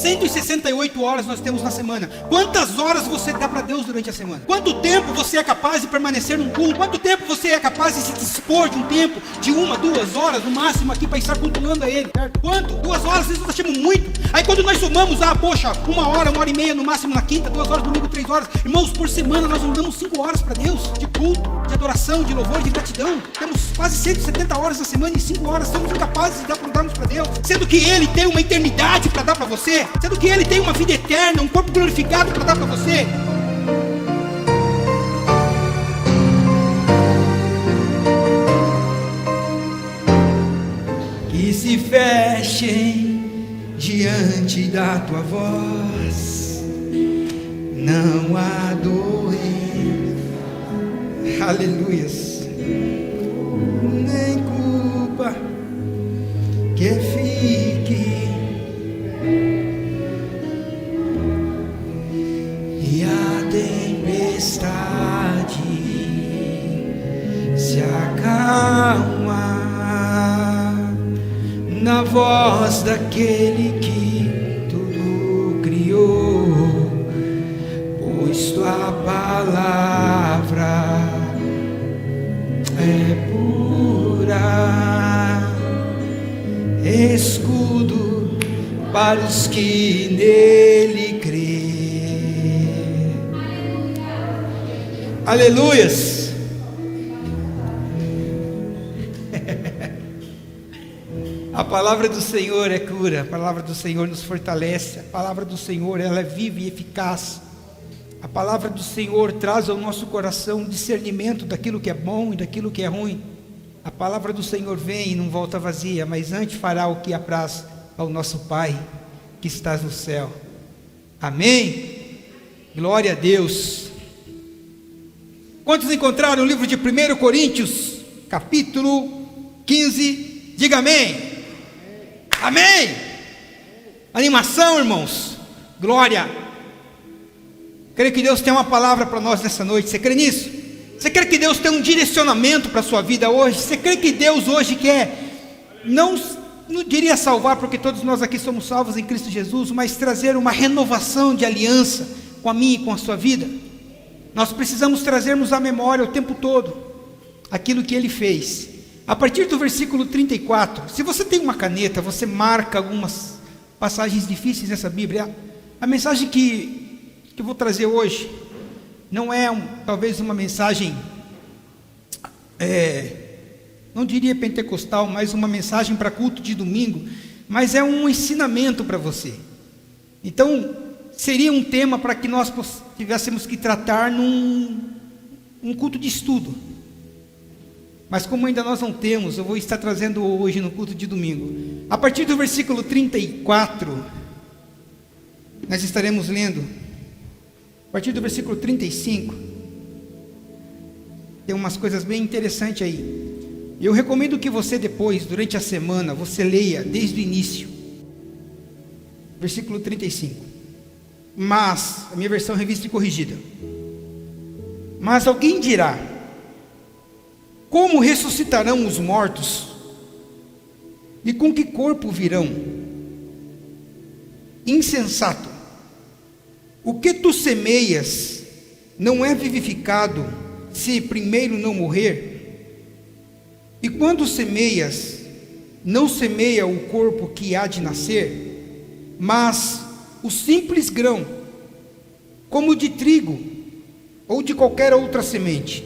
168 horas nós temos na semana. Quantas horas você dá para Deus durante a semana? Quanto tempo você é capaz de permanecer num culto? Quanto tempo você é capaz de se dispor de um tempo, de 1, 2 horas no máximo aqui para estar cultuando a Ele, certo? Quanto? 2 horas, vocês nós achamos muito. Aí quando nós somamos, poxa, 1 hora, 1 hora e meia no máximo na quinta, 2 horas domingo, 3 horas. Irmãos, por semana nós não damos 5 horas para Deus, de culto, de adoração, de louvor, de gratidão. Temos quase 170 horas na semana e 5 horas somos incapazes de darmos para Deus, sendo que Ele tem uma eternidade para dar para você, sendo que Ele tem uma vida eterna, um corpo glorificado para dar para você. Que se fechem diante da tua voz, não há doença, aleluias, nem culpa que fique, e a tempestade se acalma na voz daquele que tudo criou, pois tua palavra é pura, escudo para os que nele crê. Aleluias. A palavra do Senhor é cura, a palavra do Senhor nos fortalece, a palavra do Senhor ela é viva e eficaz. A palavra do Senhor traz ao nosso coração discernimento daquilo que é bom e daquilo que é ruim. A palavra do Senhor vem e não volta vazia, mas antes fará o que apraz ao nosso Pai que estás no céu. Amém? Glória a Deus. Quantos encontraram o livro de 1 Coríntios, capítulo 15? Diga amém. Amém. Animação, irmãos. Glória. Creio que Deus tem uma palavra para nós nessa noite. Você crê nisso? Você crê que Deus tem um direcionamento para a sua vida hoje? Você crê que Deus hoje quer, não diria salvar, porque todos nós aqui somos salvos em Cristo Jesus, mas trazer uma renovação de aliança com a minha e com a sua vida? Nós precisamos trazermos à memória o tempo todo aquilo que Ele fez. A partir do versículo 34, se você tem uma caneta, você marca algumas passagens difíceis nessa Bíblia. A mensagem que eu vou trazer hoje não é talvez uma mensagem, não diria pentecostal, mas uma mensagem para culto de domingo, mas é um ensinamento para você. Então, seria um tema para que nós tivéssemos que tratar num culto de estudo. Mas como ainda nós não temos, eu vou estar trazendo hoje no culto de domingo. A partir do versículo 34, nós estaremos lendo. A partir do versículo 35, tem umas coisas bem interessantes aí. Eu recomendo que você depois, durante a semana, você leia desde o início. Versículo 35. Mas, a minha versão revista e corrigida. Mas alguém dirá: como ressuscitarão os mortos? E com que corpo virão? Insensato! O que tu semeias não é vivificado se primeiro não morrer? E quando semeias, não semeia o corpo que há de nascer, mas o simples grão, como de trigo ou de qualquer outra semente.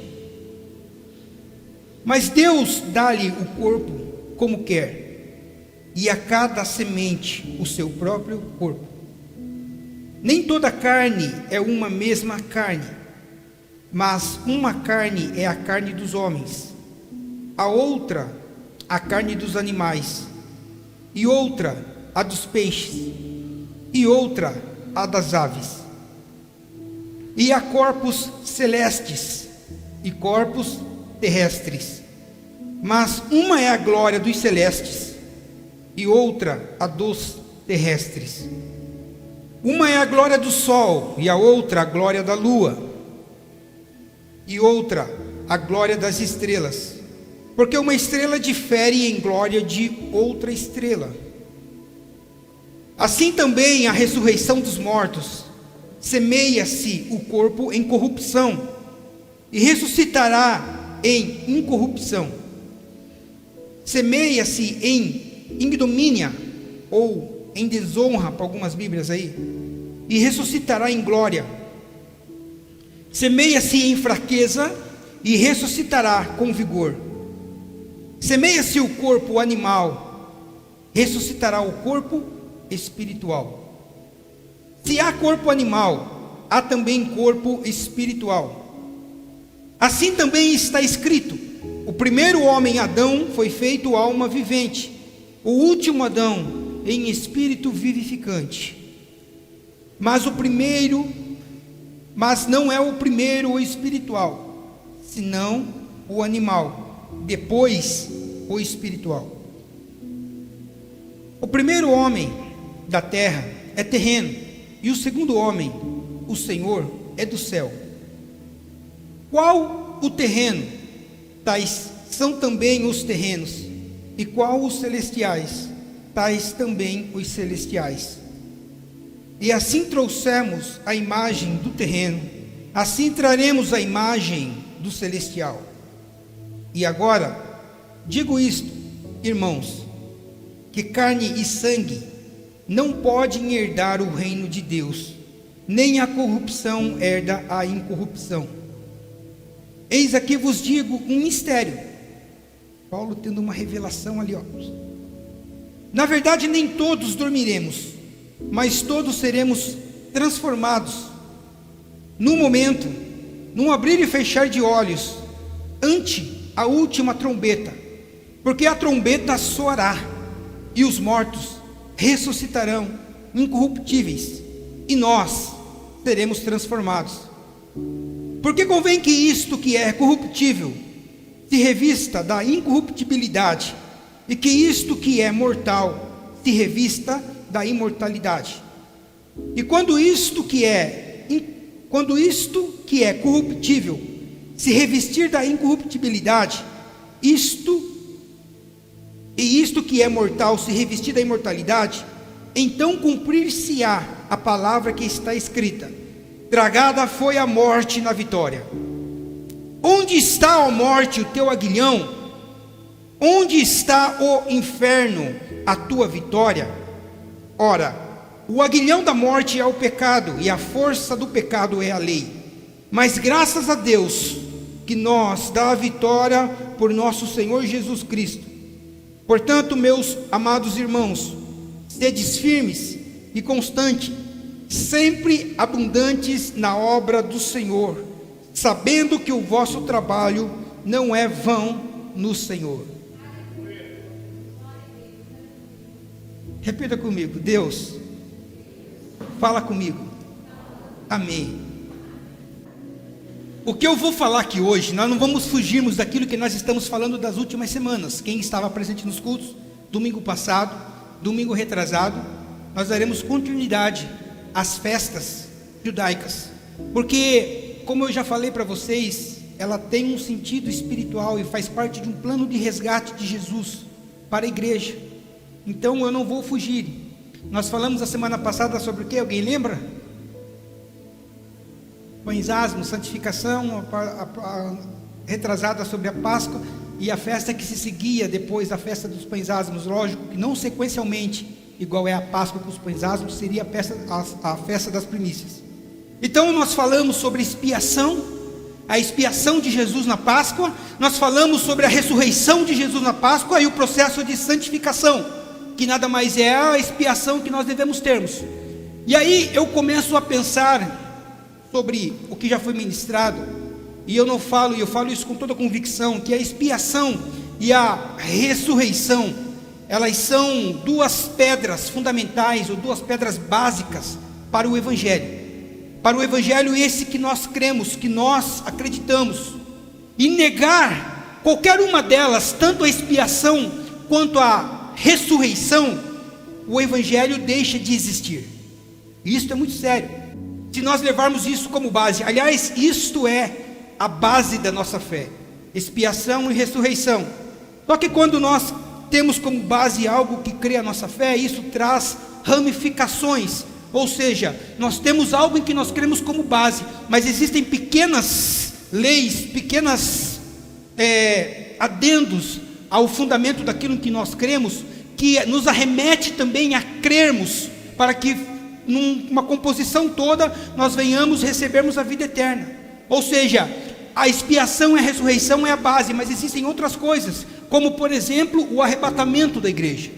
Mas Deus dá-lhe o corpo como quer, e a cada semente o seu próprio corpo. Nem toda carne é uma mesma carne, mas uma carne é a carne dos homens, a outra a carne dos animais, e outra a dos peixes, e outra a das aves. E há corpos celestes e corpos terrestres, mas uma é a glória dos celestes e outra a dos terrestres. Uma é a glória do sol e a outra a glória da lua, e outra a glória das estrelas, porque uma estrela difere em glória de outra estrela. Assim também a ressurreição dos mortos, semeia-se o corpo em corrupção, e ressuscitará em incorrupção. Semeia-se em ignomínia, ou em desonra, para algumas Bíblias aí, e ressuscitará em glória. Semeia-se em fraqueza, e ressuscitará com vigor. Semeia-se o corpo animal, ressuscitará o corpo espiritual. Se há corpo animal, há também corpo espiritual. Assim também está escrito: o primeiro homem, Adão, foi feito alma vivente, o último Adão em espírito vivificante. Mas não é o primeiro o espiritual, senão o animal, depois o espiritual. O primeiro homem da terra é terreno, e o segundo homem, o Senhor, é do céu. Qual o terreno? Tais são também os terrenos, e qual os celestiais? Tais também os celestiais. E assim trouxemos a imagem do terreno, assim traremos a imagem do celestial. E agora, digo isto, irmãos, que carne e sangue não podem herdar o reino de Deus, nem a corrupção herda a incorrupção. Eis aqui vos digo um mistério. Paulo tendo uma revelação ali, ó. Na verdade, nem todos dormiremos, mas todos seremos transformados, num momento, num abrir e fechar de olhos, ante a última trombeta, porque a trombeta soará, e os mortos ressuscitarão incorruptíveis, e nós seremos transformados. Porque convém que isto que é corruptível se revista da incorruptibilidade, e que isto que é mortal se revista da imortalidade. E quando isto que é corruptível se revestir da incorruptibilidade, isto que é mortal se revestir da imortalidade, então cumprir-se-á a palavra que está escrita: tragada foi a morte na vitória. Onde está, ó morte, o teu aguilhão? Onde está, ó inferno, a tua vitória? Ora, o aguilhão da morte é o pecado, e a força do pecado é a lei. Mas graças a Deus, que nos dá a vitória por nosso Senhor Jesus Cristo. Portanto, meus amados irmãos, sedes firmes e constantes, sempre abundantes na obra do Senhor, sabendo que o vosso trabalho não é vão no Senhor. Repita comigo: Deus, fala comigo. Amém. O que eu vou falar aqui hoje, nós não vamos fugirmos daquilo que nós estamos falando das últimas semanas. Quem estava presente nos cultos, domingo passado, domingo retrasado, nós daremos continuidade às festas judaicas. Porque, como eu já falei para vocês, ela tem um sentido espiritual e faz parte de um plano de resgate de Jesus para a igreja. Então eu não vou fugir. Nós falamos a semana passada sobre o que? Alguém lembra? Pães asmos, santificação, retrasada sobre a Páscoa e a festa que se seguia depois da festa dos pães asmos. Lógico que não sequencialmente, igual é a Páscoa com os pães asmos, seria a festa das primícias. Então nós falamos sobre expiação, a expiação de Jesus na Páscoa. Nós falamos sobre a ressurreição de Jesus na Páscoa e o processo de santificação, que nada mais é a expiação que nós devemos termos. E aí eu começo a pensar sobre o que já foi ministrado, e eu falo isso com toda convicção, que a expiação e a ressurreição, elas são duas pedras fundamentais, ou duas pedras básicas para o Evangelho. Para o Evangelho esse que nós cremos, que nós acreditamos. E negar qualquer uma delas, tanto a expiação quanto a ressurreição, o Evangelho deixa de existir. E isso é muito sério, se nós levarmos isso como base. Aliás, isto é a base da nossa fé: expiação e ressurreição. Só que quando nós temos como base algo que crê a nossa fé, isso traz ramificações. Ou seja, nós temos algo em que nós cremos como base, mas existem pequenas leis, pequenas adendos ao fundamento daquilo em que nós cremos, que nos arremete também a crermos, para que numa composição toda nós venhamos recebermos a vida eterna. Ou seja, a expiação e a ressurreição é a base, mas existem outras coisas, como por exemplo o arrebatamento da igreja.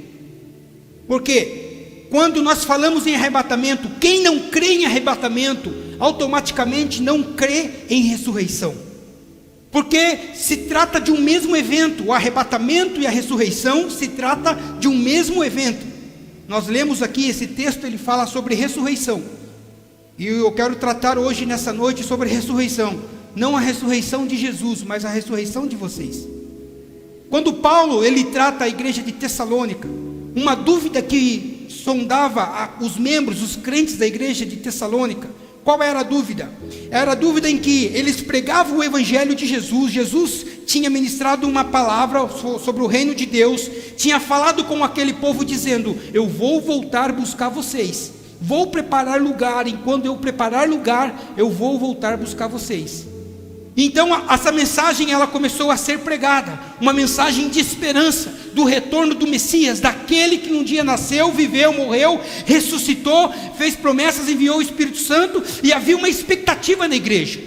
Porque quando nós falamos em arrebatamento, quem não crê em arrebatamento automaticamente não crê em ressurreição, porque se trata de um mesmo evento. O arrebatamento e a ressurreição se trata de um mesmo evento. Nós lemos aqui esse texto, ele fala sobre ressurreição, e eu quero tratar hoje nessa noite sobre ressurreição, não a ressurreição de Jesus, mas a ressurreição de vocês. Quando Paulo ele trata a igreja de Tessalônica, uma dúvida que sondava os membros, os crentes da igreja de Tessalônica, qual era a dúvida? Era a dúvida em que eles pregavam o evangelho de Jesus. Jesus tinha ministrado uma palavra sobre o reino de Deus, tinha falado com aquele povo dizendo: eu vou voltar buscar vocês, vou preparar lugar, e quando eu preparar lugar, eu vou voltar buscar vocês. Então essa mensagem ela começou a ser pregada, uma mensagem de esperança, do retorno do Messias, daquele que um dia nasceu, viveu, morreu, ressuscitou, fez promessas, enviou o Espírito Santo, e havia uma expectativa na igreja.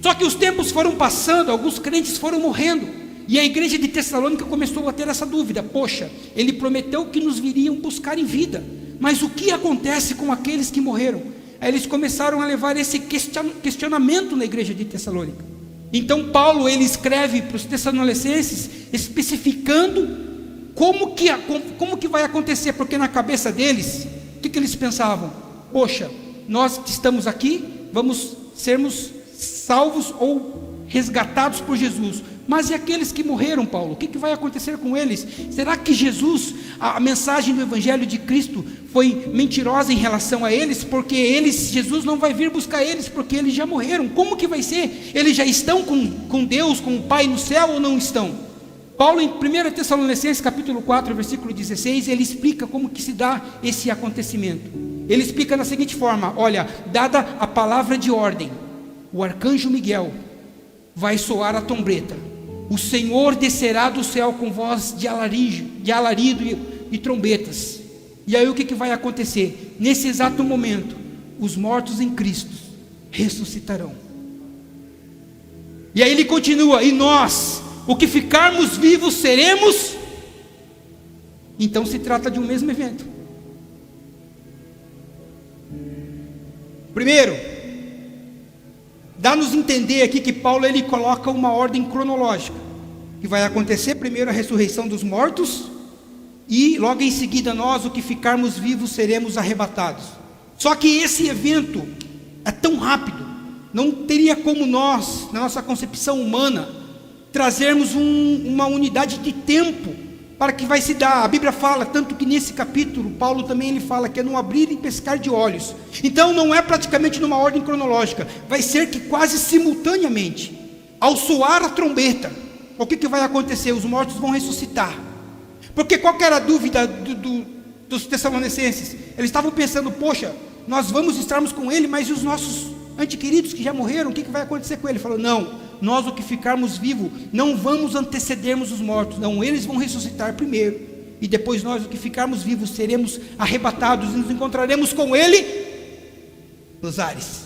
Só que os tempos foram passando, alguns crentes foram morrendo, e a igreja de Tessalônica começou a ter essa dúvida: poxa, ele prometeu que nos viriam buscar em vida, mas o que acontece com aqueles que morreram? Aí eles começaram a levar esse questionamento na igreja de Tessalônica. Então Paulo ele escreve para os Tessalonicenses, especificando como que vai acontecer, porque na cabeça deles, o que eles pensavam? Poxa, nós que estamos aqui, vamos sermos salvos ou resgatados por Jesus, mas e aqueles que morreram, Paulo? O que vai acontecer com eles? Será que Jesus, a mensagem do Evangelho de Cristo foi mentirosa em relação a eles? Porque Jesus não vai vir buscar eles, porque eles já morreram. Como que vai ser? Eles já estão com Deus, com o Pai no céu, ou não estão? Paulo em 1 Tessalonicenses capítulo 4, versículo 16, ele explica como que se dá esse acontecimento. Ele explica da seguinte forma: olha, dada a palavra de ordem, o arcanjo Miguel vai soar a trombeta, o Senhor descerá do céu com voz de alarido e trombetas. E aí o que vai acontecer? Nesse exato momento, os mortos em Cristo ressuscitarão. E aí ele continua: e nós, o que ficarmos vivos, seremos. Então se trata de um mesmo evento. Primeiro, dá-nos entender aqui que Paulo ele coloca uma ordem cronológica, que vai acontecer primeiro a ressurreição dos mortos, e logo em seguida nós, o que ficarmos vivos, seremos arrebatados. Só que esse evento é tão rápido, não teria como nós, na nossa concepção humana, trazermos uma unidade de tempo para que vai se dar. A Bíblia fala, tanto que nesse capítulo, Paulo também ele fala que é no abrir e pescar de olhos. Então não é praticamente numa ordem cronológica, vai ser que quase simultaneamente, ao soar a trombeta, o que vai acontecer? Os mortos vão ressuscitar. Porque qual que era a dúvida dos Tessalonicenses? Eles estavam pensando: poxa, nós vamos estarmos com ele, mas e os nossos antequeridos que já morreram, o que vai acontecer com ele? Ele falou: não, nós o que ficarmos vivos, não vamos antecedermos os mortos, não, eles vão ressuscitar primeiro, e depois nós o que ficarmos vivos, seremos arrebatados, e nos encontraremos com ele nos ares.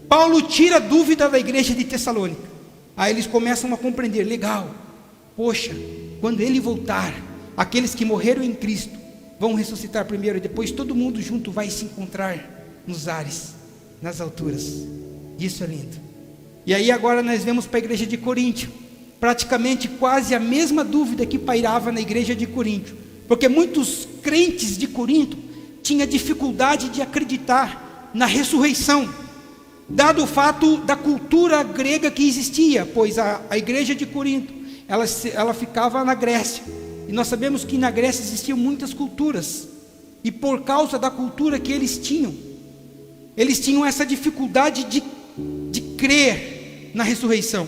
Paulo tira a dúvida da igreja de Tessalônica, aí eles começam a compreender: legal, poxa, quando ele voltar, aqueles que morreram em Cristo vão ressuscitar primeiro, e depois todo mundo junto vai se encontrar nos ares, nas alturas. Isso é lindo. E aí agora nós vemos para a igreja de Coríntio, praticamente quase a mesma dúvida que pairava na igreja de Coríntio, porque muitos crentes de Corinto tinham dificuldade de acreditar na ressurreição, dado o fato da cultura grega que existia, pois a igreja de Corinto, ela ficava na Grécia, e nós sabemos que na Grécia existiam muitas culturas, e por causa da cultura que eles tinham essa dificuldade de crer na ressurreição.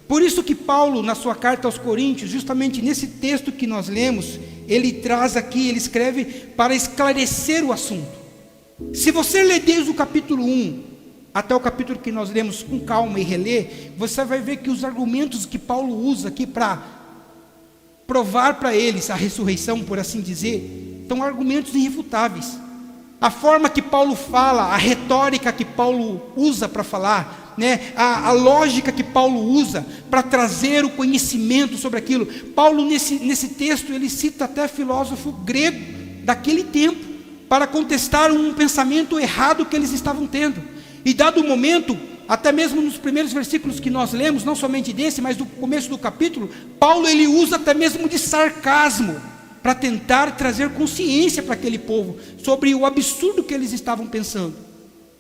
Por isso que Paulo, na sua carta aos Coríntios, justamente nesse texto que nós lemos, ele traz aqui, ele escreve para esclarecer o assunto. Se você ler desde o capítulo 1 até o capítulo que nós lemos com calma e reler, você vai ver que os argumentos que Paulo usa aqui para provar para eles a ressurreição, por assim dizer, são argumentos irrefutáveis. A forma que Paulo fala, a retórica que Paulo usa para falar, a lógica que Paulo usa para trazer o conhecimento sobre aquilo. Paulo nesse texto ele cita até filósofo grego daquele tempo para contestar um pensamento errado que eles estavam tendo. E dado o momento, até mesmo nos primeiros versículos que nós lemos, não somente desse, mas do começo do capítulo, Paulo ele usa até mesmo de sarcasmo para tentar trazer consciência para aquele povo sobre o absurdo que eles estavam pensando.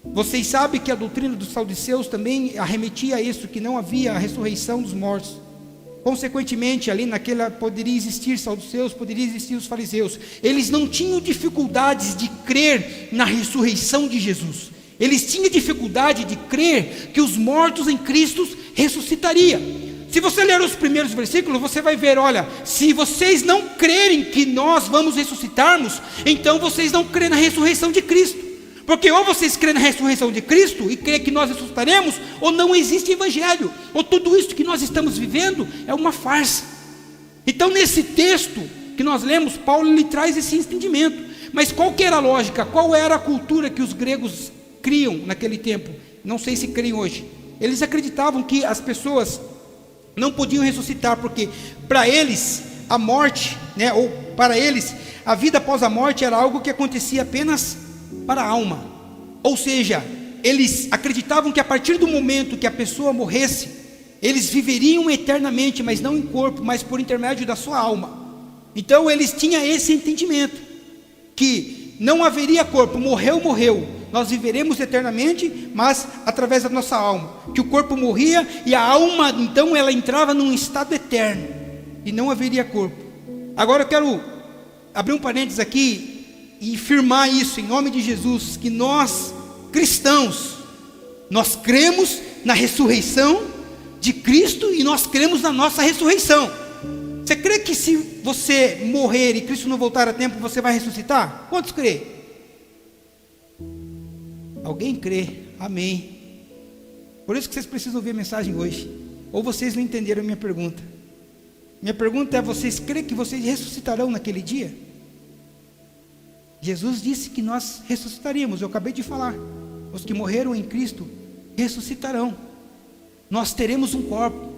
Vocês sabem que a doutrina dos saduceus também arremetia a isso, que não havia a ressurreição dos mortos. Consequentemente, ali naquela poderia existir saduceus, poderia existir os fariseus. Eles não tinham dificuldades de crer na ressurreição de Jesus. Eles tinham dificuldade de crer que os mortos em Cristo ressuscitariam. Se você ler os primeiros versículos, você vai ver, olha, se vocês não crerem que nós vamos ressuscitarmos, então vocês não crêem na ressurreição de Cristo. Porque ou vocês creem na ressurreição de Cristo e creem que nós ressuscitaremos, ou não existe evangelho, ou tudo isso que nós estamos vivendo é uma farsa. Então nesse texto que nós lemos, Paulo lhe traz esse entendimento. Mas qual que era a lógica? Qual era a cultura que os gregos criam naquele tempo? Não sei se creem hoje. Eles acreditavam que as pessoas não podiam ressuscitar, porque para eles a morte, ou para eles a vida após a morte era algo que acontecia apenas para a alma. Ou seja, eles acreditavam que a partir do momento que a pessoa morresse, eles viveriam eternamente, mas não em corpo, mas por intermédio da sua alma. Então eles tinham esse entendimento, que não haveria corpo, morreu, nós viveremos eternamente, mas através da nossa alma, que o corpo morria e a alma, então ela entrava num estado eterno, e não haveria corpo. Agora eu quero abrir um parênteses aqui, e firmar isso em nome de Jesus, que nós, cristãos, nós cremos na ressurreição de Cristo, e nós cremos na nossa ressurreição. Você crê que se você morrer e Cristo não voltar a tempo, você vai ressuscitar? Quantos crê? Alguém crê? Amém. Por isso que vocês precisam ouvir a mensagem hoje. Ou vocês não entenderam a minha pergunta. Minha pergunta é: vocês creem que vocês ressuscitarão naquele dia? Jesus disse que nós ressuscitaríamos. Eu acabei de falar. Os que morreram em Cristo ressuscitarão. Nós teremos um corpo.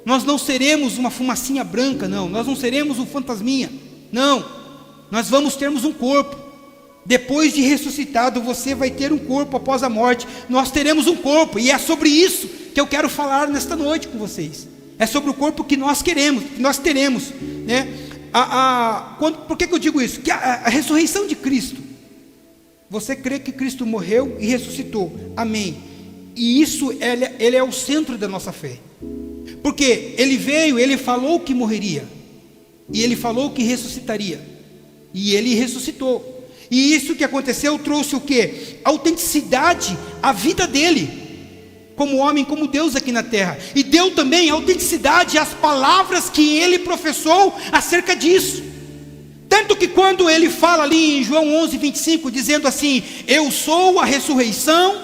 Nós não seremos uma fumacinha branca, não. Nós não seremos um fantasminha, não. Nós vamos termos um corpo. Depois de ressuscitado, você vai ter um corpo após a morte. Nós teremos um corpo, e é sobre isso que eu quero falar nesta noite com vocês. É sobre o corpo que nós queremos, que nós teremos, por que eu digo isso? Que a ressurreição de Cristo, você crê que Cristo morreu e ressuscitou, amém. E isso, ele é o centro da nossa fé. Porque ele veio, ele falou que morreria, e ele falou que ressuscitaria, e ele ressuscitou. E isso que aconteceu trouxe o quê? Autenticidade à vida dele, como homem, como Deus aqui na terra. E deu também autenticidade às palavras que ele professou acerca disso. Tanto que quando ele fala ali em João 11:25, dizendo assim: eu sou a ressurreição.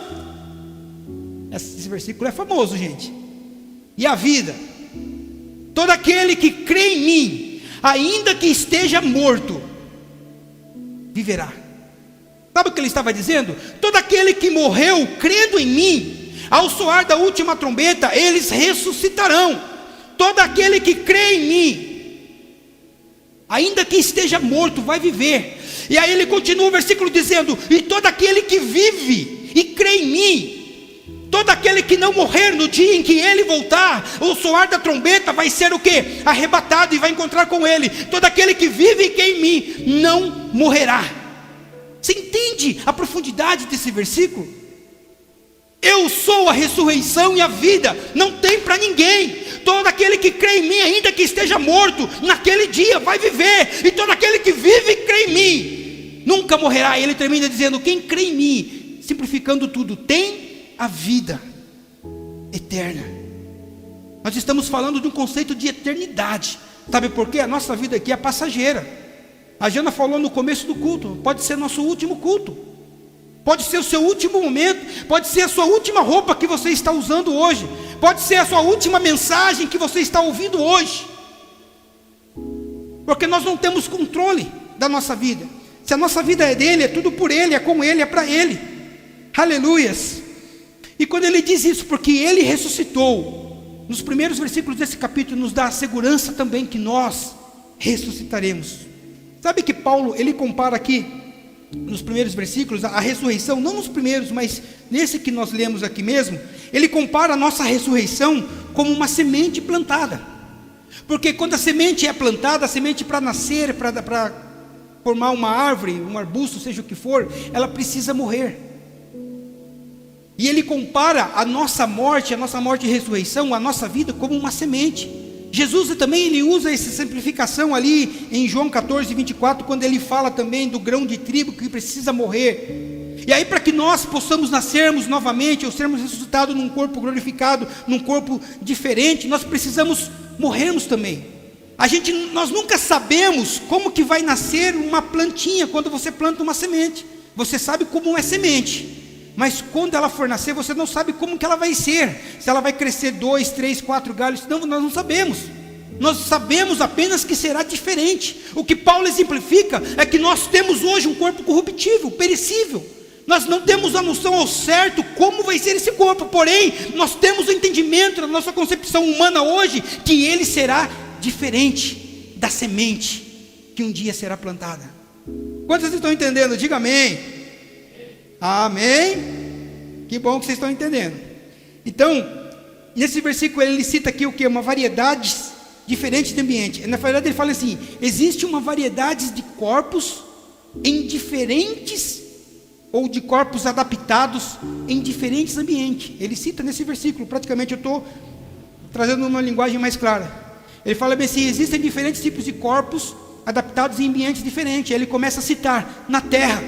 Esse versículo é famoso, gente. E a vida. Todo aquele que crê em mim, ainda que esteja morto, viverá. Sabe o que ele estava dizendo? Todo aquele que morreu crendo em mim, ao soar da última trombeta, eles ressuscitarão. Todo aquele que crê em mim, ainda que esteja morto, vai viver. E aí ele continua o versículo dizendo: e todo aquele que vive e crê em mim, todo aquele que não morrer no dia em que ele voltar, o soar da trombeta, vai ser o quê? Arrebatado e vai encontrar com ele. Todo aquele que vive e crê em mim não morrerá. Você entende a profundidade desse versículo? Eu sou a ressurreição e a vida, não tem para ninguém. Todo aquele que crê em mim, ainda que esteja morto, naquele dia vai viver. E todo aquele que vive e crê em mim nunca morrerá. E ele termina dizendo: quem crê em mim, simplificando tudo, tem a vida eterna. Nós estamos falando de um conceito de eternidade. Sabe por quê? A nossa vida aqui é passageira. A Jana falou no começo do culto, pode ser nosso último culto, pode ser o seu último momento, pode ser a sua última roupa que você está usando hoje, pode ser a sua última mensagem que você está ouvindo hoje, porque nós não temos controle da nossa vida. Se a nossa vida é dele, é tudo por ele, é com ele, é para ele. Aleluias. E quando ele diz isso, porque ele ressuscitou, nos primeiros versículos desse capítulo nos dá a segurança também que nós ressuscitaremos. Sabe que Paulo, ele compara aqui, nos primeiros versículos, a ressurreição, não nos primeiros, mas nesse que nós lemos aqui mesmo, ele compara a nossa ressurreição como uma semente plantada. Porque quando a semente é plantada, a semente para nascer, para formar uma árvore, um arbusto, seja o que for, ela precisa morrer. E ele compara a nossa morte e ressurreição, a nossa vida como uma semente. Jesus também ele usa essa simplificação ali em João 14, 24, quando ele fala também do grão de trigo que precisa morrer. E aí para que nós possamos nascermos novamente, ou sermos ressuscitados num corpo glorificado, num corpo diferente, nós precisamos morrermos também. Nós nunca sabemos como que vai nascer uma plantinha quando você planta uma semente. Você sabe como é semente, mas quando ela for nascer, você não sabe como que ela vai ser. Se ela vai crescer 2, 3, 4 galhos, não, nós não sabemos. Nós sabemos apenas que será diferente. O que Paulo exemplifica é que nós temos hoje um corpo corruptível, perecível. Nós não temos a noção ao certo como vai ser esse corpo, porém, nós temos o entendimento da nossa concepção humana hoje, que ele será diferente da semente que um dia será plantada. Quantos estão entendendo? Diga amém. Amém? Que bom que vocês estão entendendo. Então, nesse versículo ele cita aqui o que? Uma variedade diferente de ambiente. Na verdade ele fala assim: existe uma variedade de corpos em diferentes, ou de corpos adaptados em diferentes ambientes. Ele cita nesse versículo, praticamente eu estou trazendo uma linguagem mais clara. Ele fala bem assim: existem diferentes tipos de corpos adaptados em ambientes diferentes. Aí ele começa a citar na terra.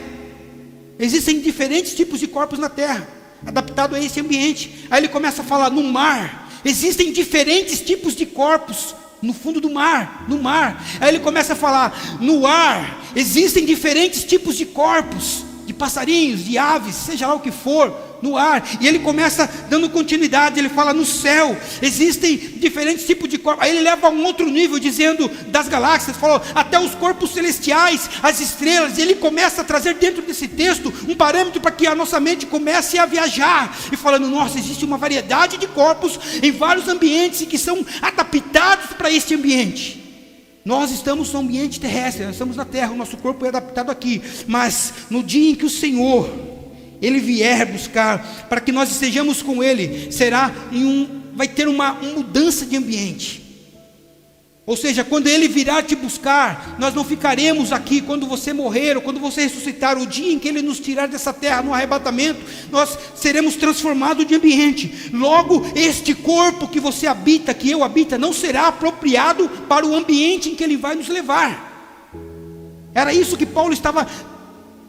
Existem diferentes tipos de corpos na terra, adaptado a esse ambiente. Aí ele começa a falar no mar. Existem diferentes tipos de corpos no fundo do mar, no mar. Aí ele começa a falar no ar. Existem diferentes tipos de corpos, de passarinhos, de aves, seja lá o que for, no ar. E ele começa dando continuidade. Ele fala no céu. Existem diferentes tipos de corpos. Aí ele leva a um outro nível, dizendo das galáxias, falou até os corpos celestiais, as estrelas. E ele começa a trazer dentro desse texto um parâmetro para que a nossa mente comece a viajar, e falando: nossa, existe uma variedade de corpos em vários ambientes e que são adaptados para este ambiente. Nós estamos no ambiente terrestre, nós estamos na terra, o nosso corpo é adaptado aqui, mas no dia em que o Senhor ele vier buscar, para que nós estejamos com ele, vai ter uma mudança de ambiente. Ou seja, quando ele virá te buscar, nós não ficaremos aqui. Quando você morrer, ou quando você ressuscitar, o dia em que ele nos tirar dessa terra no arrebatamento, nós seremos transformados de ambiente. Logo, este corpo que você habita, que eu habito, não será apropriado para o ambiente em que ele vai nos levar. Era isso que Paulo estava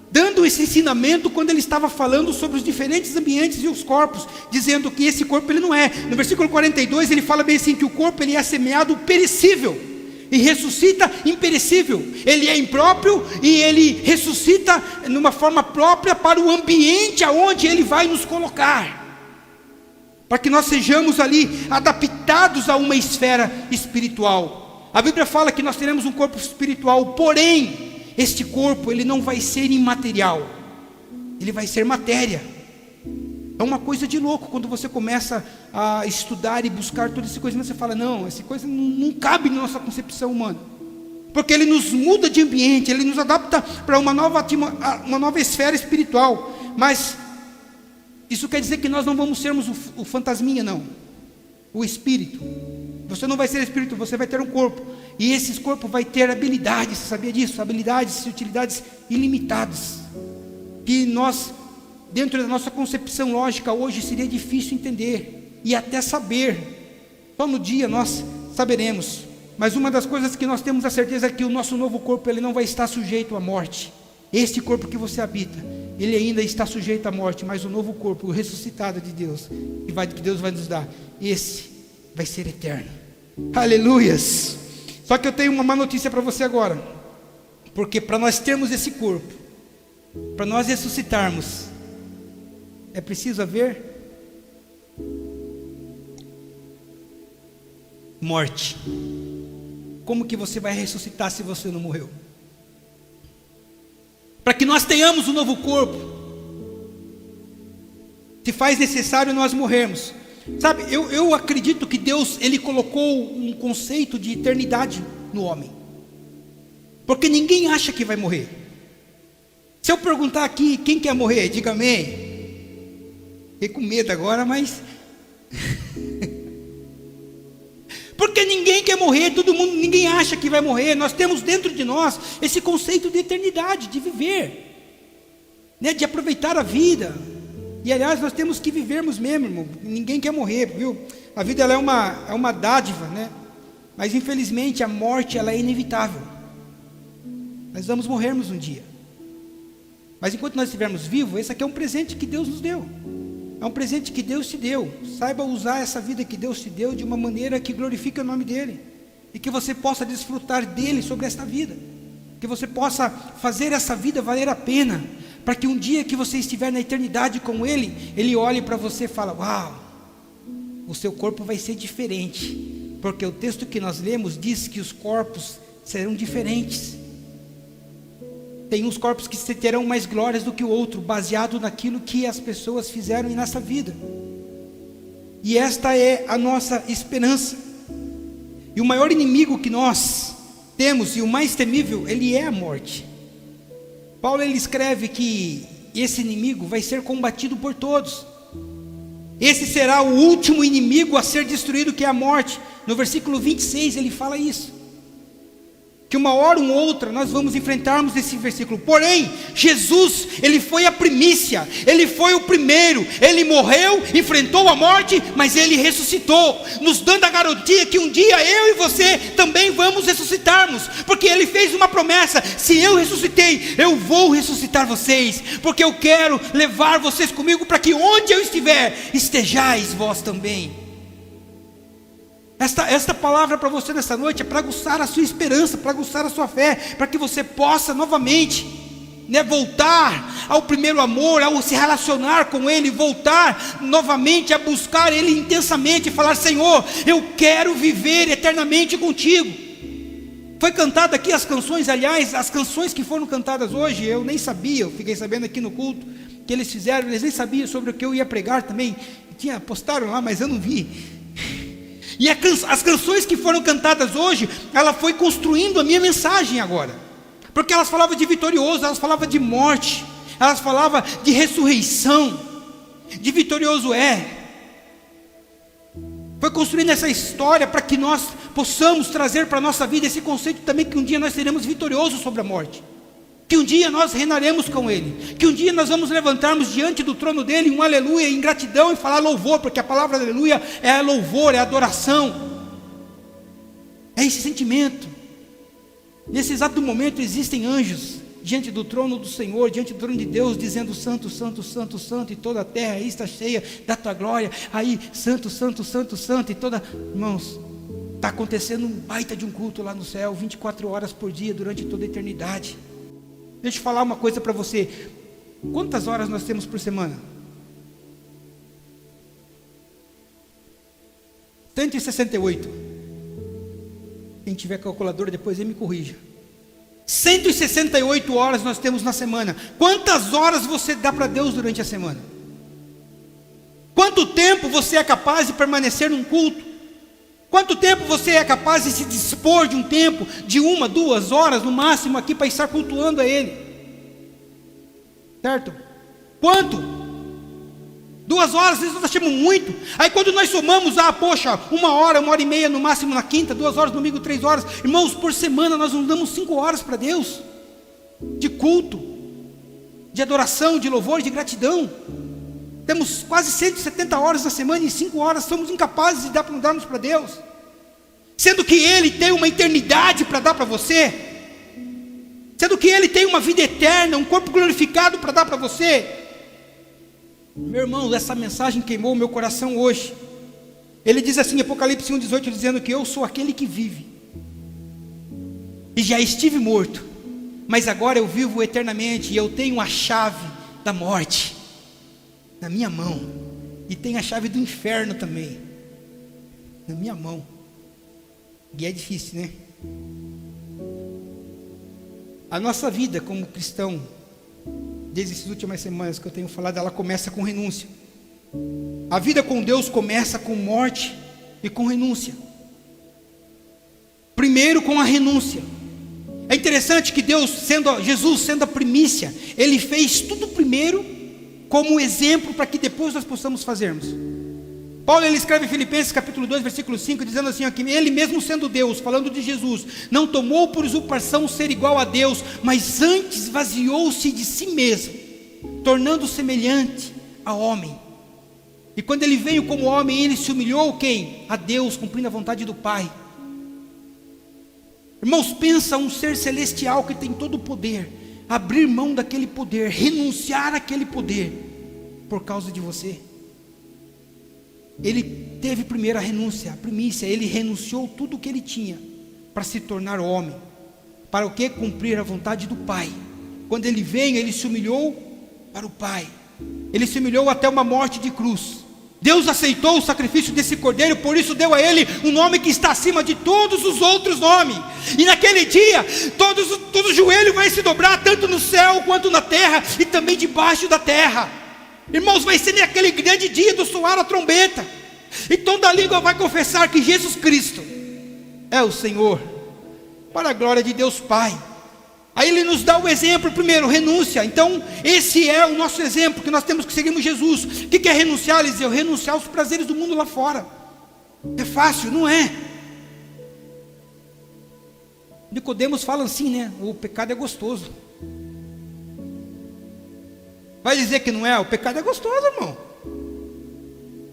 dando esse ensinamento quando ele estava falando sobre os diferentes ambientes e os corpos, dizendo que esse corpo ele não é. No versículo 42 ele fala bem assim, que o corpo ele é semeado perecível e ressuscita imperecível. Ele é impróprio e ele ressuscita numa forma própria para o ambiente aonde ele vai nos colocar, para que nós sejamos ali adaptados a uma esfera espiritual. A Bíblia fala que nós teremos um corpo espiritual, porém este corpo ele não vai ser imaterial, ele vai ser matéria. É uma coisa de louco quando você começa a estudar e buscar todas essas coisas. Você fala: não, essa coisa não cabe na nossa concepção humana, porque ele nos muda de ambiente, ele nos adapta para uma nova esfera espiritual. Mas isso quer dizer que nós não vamos sermos o fantasminha, não, o espírito. Você não vai ser espírito, você vai ter um corpo. E esse corpo vai ter habilidades, você sabia disso? Habilidades e utilidades ilimitadas, que nós, dentro da nossa concepção lógica hoje, seria difícil entender e até saber. Só no dia nós saberemos. Mas uma das coisas que nós temos a certeza é que o nosso novo corpo ele não vai estar sujeito à morte. Este corpo que você habita, ele ainda está sujeito à morte, mas o novo corpo, o ressuscitado de Deus, que Deus vai nos dar, esse vai ser eterno. Aleluias! Só que eu tenho uma má notícia para você agora, porque para nós termos esse corpo, para nós ressuscitarmos, é preciso haver morte. Como que você vai ressuscitar se você não morreu? Para que nós tenhamos um novo corpo, se faz necessário nós morrermos. Sabe, eu acredito que Deus, Ele colocou um conceito de eternidade no homem, porque ninguém acha que vai morrer. Se eu perguntar aqui, quem quer morrer? Diga amém. Fiquei com medo agora, mas porque ninguém quer morrer, todo mundo, ninguém acha que vai morrer. Nós temos dentro de nós esse conceito de eternidade, de viver, né, de aproveitar a vida. E aliás, nós temos que vivermos mesmo, irmão. Ninguém quer morrer, viu? A vida ela é uma dádiva, né? Mas infelizmente a morte ela é inevitável. Nós vamos morrermos um dia. Mas enquanto nós estivermos vivos, esse aqui é um presente que Deus nos deu. É um presente que Deus te deu. Saiba usar essa vida que Deus te deu de uma maneira que glorifique o nome dEle, e que você possa desfrutar dEle sobre esta vida, que você possa fazer essa vida valer a pena, para que um dia que você estiver na eternidade com Ele, Ele olhe para você e fale: uau, o seu corpo vai ser diferente, porque o texto que nós lemos diz que os corpos serão diferentes. Tem uns corpos que terão mais glórias do que o outro, baseado naquilo que as pessoas fizeram nessa vida. E esta é a nossa esperança. E o maior inimigo que nós temos, e o mais temível, ele é a morte. Paulo ele escreve que esse inimigo vai ser combatido por todos. Esse será o último inimigo a ser destruído, que é a morte. No versículo 26 ele fala isso, que uma hora ou outra nós vamos enfrentarmos esse versículo. Porém, Jesus, Ele foi a primícia, Ele foi o primeiro, Ele morreu, enfrentou a morte, mas Ele ressuscitou, nos dando a garantia que um dia eu e você também vamos ressuscitarmos, porque Ele fez uma promessa: se eu ressuscitei, eu vou ressuscitar vocês, porque eu quero levar vocês comigo, para que onde eu estiver, estejais vós também. Esta palavra para você nessa noite é para aguçar a sua esperança, para aguçar a sua fé, para que você possa novamente, né, voltar ao primeiro amor, ao se relacionar com Ele, voltar novamente a buscar Ele intensamente, e falar: Senhor, eu quero viver eternamente contigo. Foi cantada aqui as canções, aliás, as canções que foram cantadas hoje, eu nem sabia, eu fiquei sabendo aqui no culto que eles fizeram, eles nem sabiam sobre o que eu ia pregar também, postaram lá, mas eu não vi. E as canções que foram cantadas hoje, ela foi construindo a minha mensagem agora, porque elas falavam de vitorioso, elas falavam de morte, elas falavam de ressurreição, de vitorioso foi construindo essa história para que nós possamos trazer para a nossa vida esse conceito também, que um dia nós seremos vitoriosos sobre a morte, que um dia nós reinaremos com Ele, que um dia nós vamos levantarmos diante do trono dEle, um aleluia em gratidão, e falar louvor, porque a palavra aleluia é louvor, é adoração, é esse sentimento. Nesse exato momento existem anjos diante do trono do Senhor, diante do trono de Deus, dizendo: santo, santo, santo, santo, e toda a terra aí está cheia da tua glória. Aí, santo, santo, santo, santo, e toda... Irmãos, está acontecendo um baita de um culto lá no céu, 24 horas por dia, durante toda a eternidade. Deixa eu falar uma coisa para você: quantas horas nós temos por semana? 168. Quem tiver calculadora depois ele me corrija. 168 horas nós temos na semana. Quantas horas você dá para Deus durante a semana? Quanto tempo você é capaz de permanecer num culto? Quanto tempo você é capaz de se dispor de um tempo, de 1, 2 horas no máximo aqui, para estar cultuando a Ele? Certo? Quanto? 2 horas, às vezes nós achamos muito. Aí quando nós somamos, poxa, 1 hora, 1h30 no máximo na quinta, 2 horas no domingo, 3 horas. Irmãos, por semana nós não damos 5 horas para Deus, de culto, de adoração, de louvor, de gratidão. Temos quase 170 horas na semana, e em 5 horas somos incapazes de darmos para Deus, sendo que Ele tem uma eternidade para dar para você, sendo que Ele tem uma vida eterna, um corpo glorificado para dar para você. Meu irmão, essa mensagem queimou o meu coração hoje. Ele diz assim, Apocalipse 1:18, dizendo que eu sou aquele que vive. e já estive morto, mas agora eu vivo eternamente, e eu tenho a chave da morte na minha mão, e tenho a chave do inferno também na minha mão. E é difícil, né? A nossa vida como cristão, desde essas últimas semanas que eu tenho falado, ela começa com renúncia. A vida com Deus começa com morte e com renúncia. Primeiro com a renúncia. É interessante que Jesus sendo a primícia, Ele fez tudo primeiro como exemplo para que depois nós possamos fazermos. Paulo, ele escreve em Filipenses capítulo 2, versículo 5, dizendo assim, ó, que ele mesmo sendo Deus, falando de Jesus, não tomou por usurpação ser igual a Deus, mas antes esvaziou-se de si mesmo, tornando semelhante a homem. E quando ele veio como homem, ele se humilhou quem? A Deus, cumprindo a vontade do Pai. Irmãos, pensa um ser celestial que tem todo o poder, abrir mão daquele poder, renunciar àquele poder, por causa de você. Ele teve primeiro a renúncia, a primícia. Ele renunciou tudo o que ele tinha para se tornar homem. Para o que? Cumprir a vontade do Pai. Quando ele veio, ele se humilhou para o Pai. Ele se humilhou até uma morte de cruz. Deus aceitou o sacrifício desse cordeiro, por isso deu a ele um nome que está acima de todos os outros nomes. E naquele dia, todo joelho vai se dobrar, tanto no céu quanto na terra, e também debaixo da terra. Irmãos, vai ser naquele grande dia do soar a trombeta, e toda língua vai confessar que Jesus Cristo é o Senhor, para a glória de Deus Pai. Aí ele nos dá o exemplo primeiro, renúncia. Então esse é o nosso exemplo, que nós temos que seguir Jesus. O que é renunciar, Eliseu? Renunciar aos prazeres do mundo lá fora. É fácil? Não é. Nicodemos fala assim, né? O pecado é gostoso. Vai dizer que não é? O pecado é gostoso, irmão.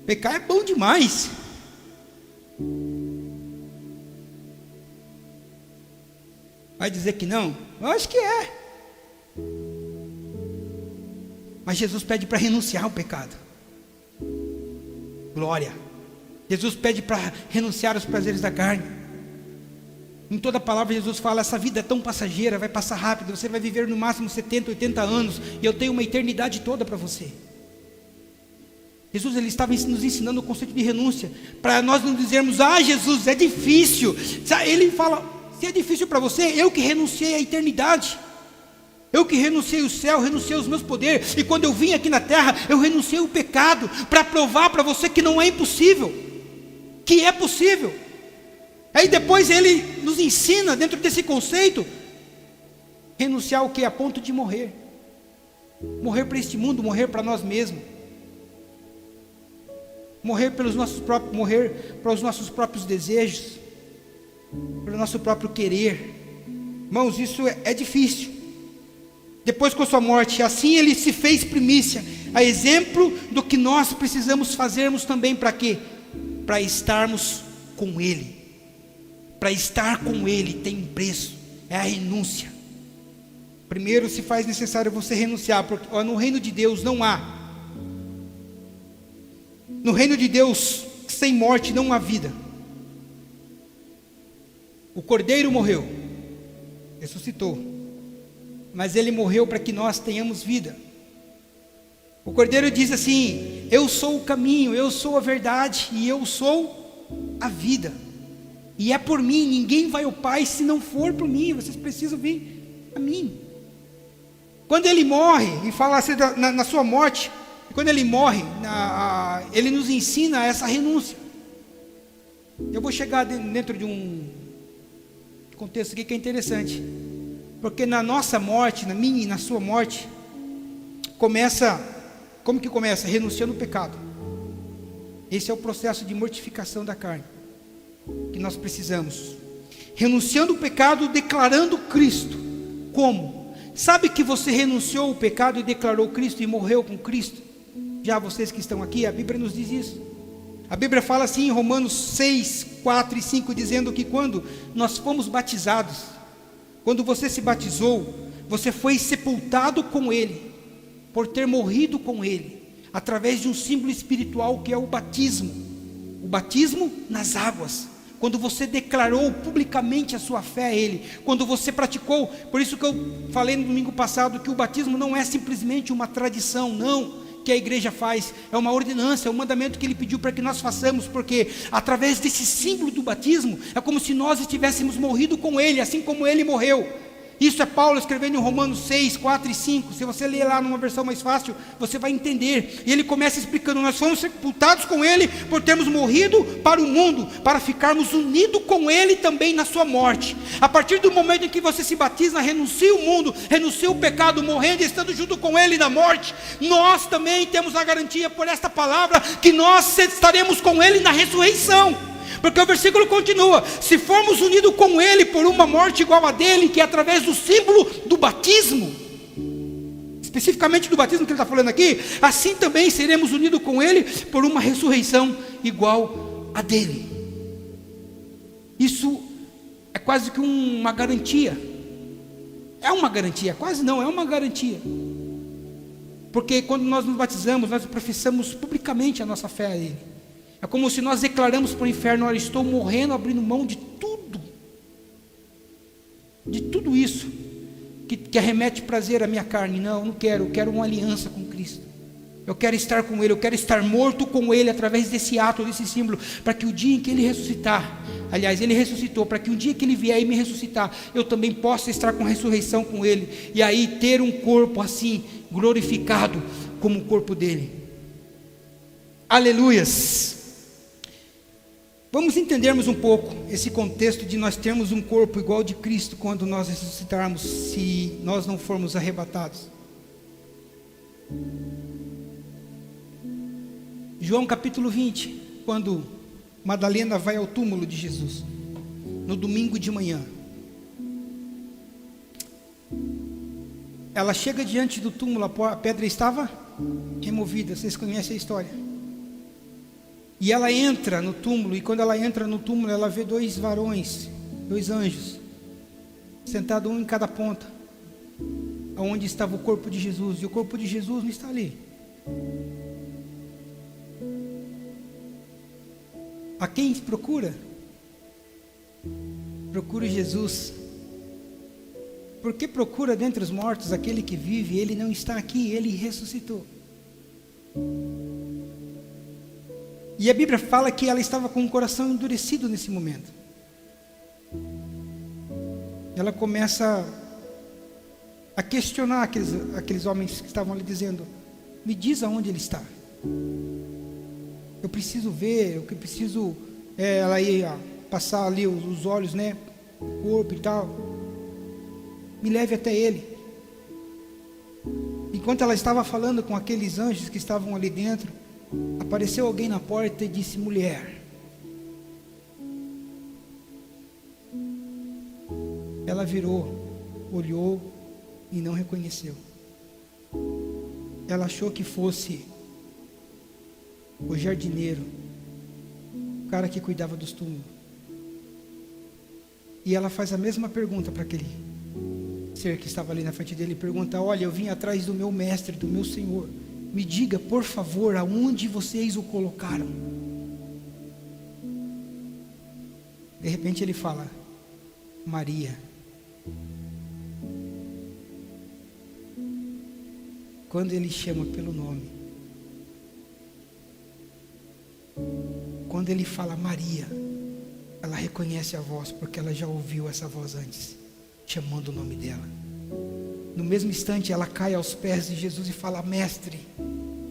Pecar é bom demais. Vai dizer que não? Eu acho que é. Mas Jesus pede para renunciar ao pecado. Glória. Jesus pede para renunciar aos prazeres da carne. Em toda a palavra Jesus fala, essa vida é tão passageira, vai passar rápido, você vai viver no máximo 70, 80 anos, e eu tenho uma eternidade toda para você. Jesus, ele estava nos ensinando o conceito de renúncia, para nós não dizermos, Jesus, é difícil. Ele fala, se é difícil para você, eu que renunciei à eternidade, eu que renunciei o céu, renunciei os meus poderes, e quando eu vim aqui na terra, eu renunciei o pecado, para provar para você que não é impossível, que é possível. Aí depois ele nos ensina, dentro desse conceito, renunciar o que? A ponto de morrer. Morrer para este mundo, morrer para nós mesmos. Morrer para os nossos próprios desejos, pelo nosso próprio querer. Irmãos, isso é difícil. Depois, com a sua morte, assim ele se fez primícia, a exemplo do que nós precisamos fazermos também. Para quê? Para estarmos com ele. Para estar com ele tem um preço, é a renúncia. Primeiro se faz necessário você renunciar, porque no reino de Deus não há. No reino de Deus, sem morte não há vida. O Cordeiro morreu, ressuscitou, mas ele morreu para que nós tenhamos vida. O Cordeiro diz assim, eu sou o caminho, eu sou a verdade, e eu sou a vida. E é por mim, ninguém vai ao Pai se não for por mim, vocês precisam vir a mim. Quando ele morre, e fala assim, na sua morte, quando ele morre, ele nos ensina essa renúncia. Eu vou chegar dentro de um contexto aqui que é interessante, porque na nossa morte, na minha e na sua morte, como que começa? Renunciando ao pecado. Esse é o processo de mortificação da carne que nós precisamos, renunciando o pecado, declarando Cristo. Como? Sabe que você renunciou o pecado e declarou Cristo e morreu com Cristo? Já vocês que estão aqui, a Bíblia nos diz isso. A Bíblia fala assim em Romanos 6, 4 e 5, dizendo que quando nós fomos batizados, quando você se batizou, você foi sepultado com Ele, por ter morrido com Ele, através de um símbolo espiritual que é o batismo nas águas. quando você declarou publicamente a sua fé a Ele, quando você praticou. Por isso que eu falei no domingo passado que o batismo não é simplesmente uma tradição, não, que a igreja faz, é uma ordenança, é um mandamento que Ele pediu para que nós façamos, porque através desse símbolo do batismo, é como se nós estivéssemos morrido com Ele, assim como Ele morreu. Isso é Paulo escrevendo em Romanos 6, 4 e 5, se você ler lá numa versão mais fácil, você vai entender, e ele começa explicando, nós fomos sepultados com Ele, por termos morrido para o mundo, para ficarmos unidos com Ele também na sua morte. A partir do momento em que você se batiza, renuncia o mundo, renuncia o pecado, morrendo e estando junto com Ele na morte, nós também temos a garantia por esta palavra, que nós estaremos com Ele na ressurreição. Porque o versículo continua, se formos unidos com Ele por uma morte igual a dele, que é através do símbolo do batismo, especificamente do batismo que ele está falando aqui, assim também seremos unidos com Ele por uma ressurreição igual a dele. Isso é quase que uma garantia, é uma garantia, quase não, é uma garantia, porque quando nós nos batizamos, nós professamos publicamente a nossa fé a Ele. É como se nós declaramos para o inferno, olha, estou morrendo, abrindo mão de tudo isso, que arremete prazer à minha carne. Não, não quero, eu quero uma aliança com Cristo, eu quero estar com Ele, eu quero estar morto com Ele, através desse ato, desse símbolo, para que o dia em que Ele ressuscitar, aliás, Ele ressuscitou, para que o dia que Ele vier e me ressuscitar, eu também possa estar com ressurreição com Ele, e aí ter um corpo assim, glorificado, como o corpo dEle. Aleluias! Vamos entendermos um pouco esse contexto de nós termos um corpo igual ao de Cristo quando nós ressuscitarmos, se nós não formos arrebatados. João capítulo 20, quando Madalena vai ao túmulo de Jesus, no domingo de manhã. Ela chega diante do túmulo, a pedra estava removida, vocês conhecem a história. E ela entra no túmulo, e quando ela entra no túmulo, ela vê dois varões, dois anjos, sentados um em cada ponta, aonde estava o corpo de Jesus, e o corpo de Jesus não está ali. A quem procura? Procura Jesus. Porque procura dentre os mortos aquele que vive, ele não está aqui, ele ressuscitou. E a Bíblia fala que ela estava com o coração endurecido nesse momento. Ela começa a questionar aqueles homens que estavam ali, dizendo, me diz aonde ele está. Eu preciso ver, eu preciso, ela ia passar ali os olhos, né, o corpo e tal. Me leve até ele. Enquanto ela estava falando com aqueles anjos que estavam ali dentro, apareceu alguém na porta e disse, mulher. Ela virou, olhou e não reconheceu. Ela achou que fosse o jardineiro, o cara que cuidava dos túmulos. E ela faz a mesma pergunta para aquele ser que estava ali na frente dele, e pergunta, olha, eu vim atrás do meu mestre, do meu Senhor, me diga por favor, aonde vocês o colocaram? De repente ele fala, Maria. Quando ele chama pelo nome, quando ele fala Maria, ela reconhece a voz, porque ela já ouviu essa voz antes, chamando o nome dela. No mesmo instante ela cai aos pés de Jesus e fala, mestre,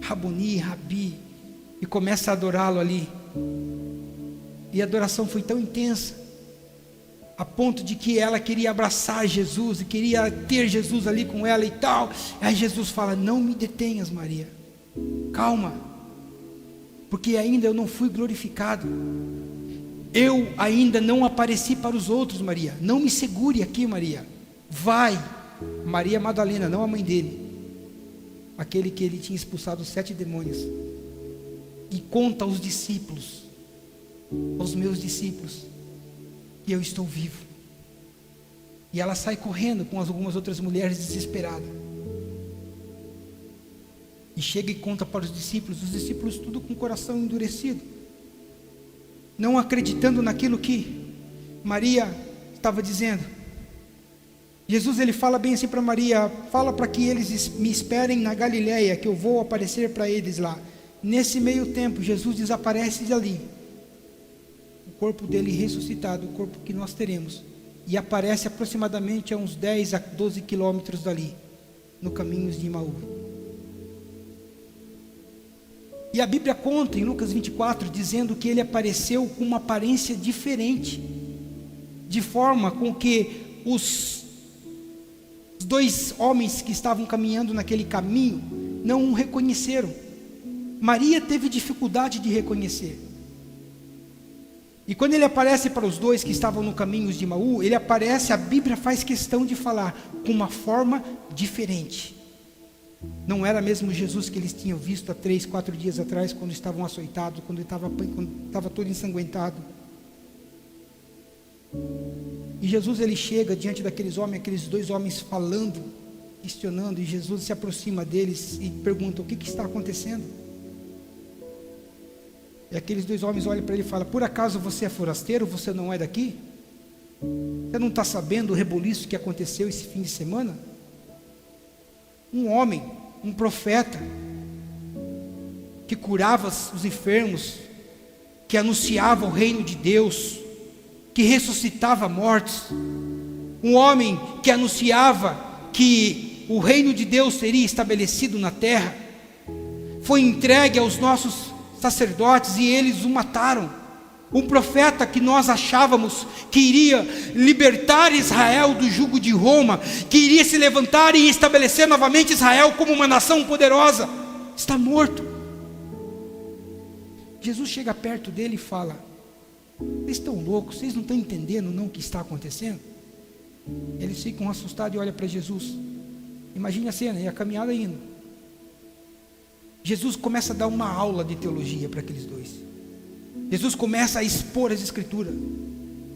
Raboni, Rabi, e começa a adorá-lo ali. E a adoração foi tão intensa, a ponto de que ela queria abraçar Jesus, e queria ter Jesus ali com ela e tal. Aí Jesus fala, não me detenhas, Maria, calma, porque ainda eu não fui glorificado, eu ainda não apareci para os outros, Maria, não me segure aqui, Maria, vai. Maria Madalena, não a mãe dele, aquele que ele tinha expulsado 7 demônios, e conta aos discípulos, aos meus discípulos, que eu estou vivo. E ela sai correndo com algumas outras mulheres desesperadas, e chega e conta para os discípulos tudo com o coração endurecido. não acreditando naquilo que Maria estava dizendo. Jesus, ele fala bem assim para Maria: fala para que eles me esperem na Galileia, que eu vou aparecer para eles lá. Nesse meio tempo, Jesus desaparece dali, o corpo dele ressuscitado, o corpo que nós teremos, e aparece aproximadamente a uns 10 a 12 quilômetros dali, no caminho de Emaú. E a Bíblia conta em Lucas 24, dizendo que ele apareceu com uma aparência diferente, de forma com que os dois homens que estavam caminhando naquele caminho não o reconheceram. Maria teve dificuldade de reconhecer. E quando ele aparece para os dois que estavam no caminho de Emaú, ele aparece, a Bíblia faz questão de falar, com uma forma diferente. Não era mesmo Jesus que eles tinham visto há 3, 4 dias atrás, quando estavam açoitados, quando estava todo ensanguentado. E Jesus, ele chega diante daqueles homens, aqueles dois homens falando, questionando, e Jesus se aproxima deles e pergunta: o que está acontecendo? E aqueles dois homens olham para ele e falam: por acaso você é forasteiro? Você não é daqui? Você não está sabendo o rebuliço que aconteceu esse fim de semana? Um homem, um profeta, que curava os enfermos, que anunciava o reino de Deus, que ressuscitava mortos, um homem que anunciava que o reino de Deus seria estabelecido na terra, foi entregue aos nossos sacerdotes e eles o mataram. Um profeta que nós achávamos que iria libertar Israel do jugo de Roma, que iria se levantar e estabelecer novamente Israel como uma nação poderosa, está morto. Jesus chega perto dele e fala: vocês estão loucos? Vocês não estão entendendo não o que está acontecendo? Eles ficam assustados e olham para Jesus. Imagine a cena, e a caminhada indo. Jesus começa a dar uma aula de teologia para aqueles dois. Jesus começa a expor as escrituras.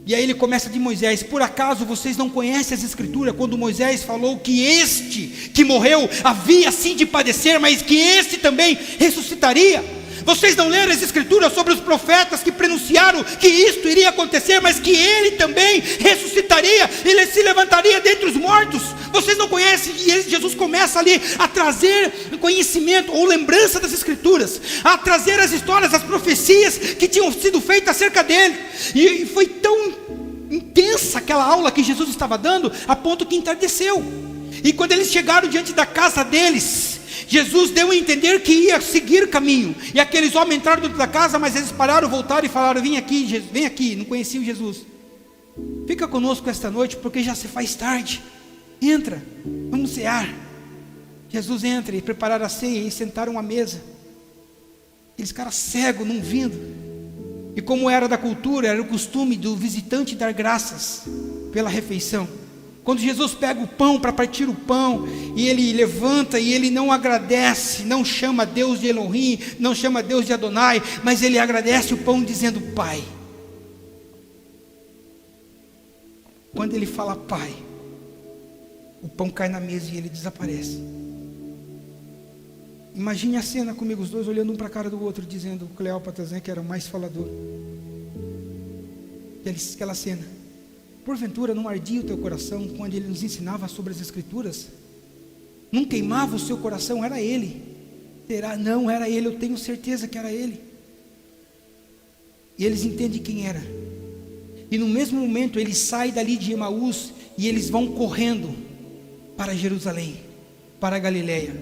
E aí ele começa de Moisés: por acaso vocês não conhecem as escrituras, quando Moisés falou que este que morreu havia sim de padecer, mas que este também ressuscitaria? Vocês não leram as escrituras sobre os profetas que prenunciaram que isto iria acontecer, mas que ele também ressuscitaria, ele se levantaria dentre os mortos? Vocês não conhecem? E Jesus começa ali a trazer conhecimento ou lembrança das escrituras, a trazer as histórias, as profecias que tinham sido feitas acerca dele. E foi tão intensa aquela aula que Jesus estava dando, a ponto que entardeceu. E quando eles chegaram diante da casa deles, Jesus deu a entender que ia seguir caminho. E aqueles homens entraram dentro da casa, mas eles pararam, voltaram e falaram: vem aqui, Jesus, vem aqui. Não conheciam Jesus. Fica conosco esta noite, porque já se faz tarde. Entra, vamos cear. Jesus entra e prepararam a ceia e sentaram à mesa. Aqueles caras cegos, não vindo. E como era da cultura, era o costume do visitante dar graças pela refeição. Quando Jesus pega o pão para partir o pão, e ele levanta e ele não agradece, não chama Deus de Elohim, não chama Deus de Adonai, mas ele agradece o pão dizendo: Pai. Quando ele fala Pai, o pão cai na mesa e ele desaparece. Imagine a cena comigo, os dois olhando um para a cara do outro, dizendo, Cleópatas, que era o mais falador. Aquela cena: porventura não ardia o teu coração quando ele nos ensinava sobre as escrituras? Não queimava o seu coração? Era ele. Não era ele, eu tenho certeza que era ele. E eles entendem quem era. E no mesmo momento eles saem dali de Emaús e eles vão correndo para Jerusalém, para a Galileia.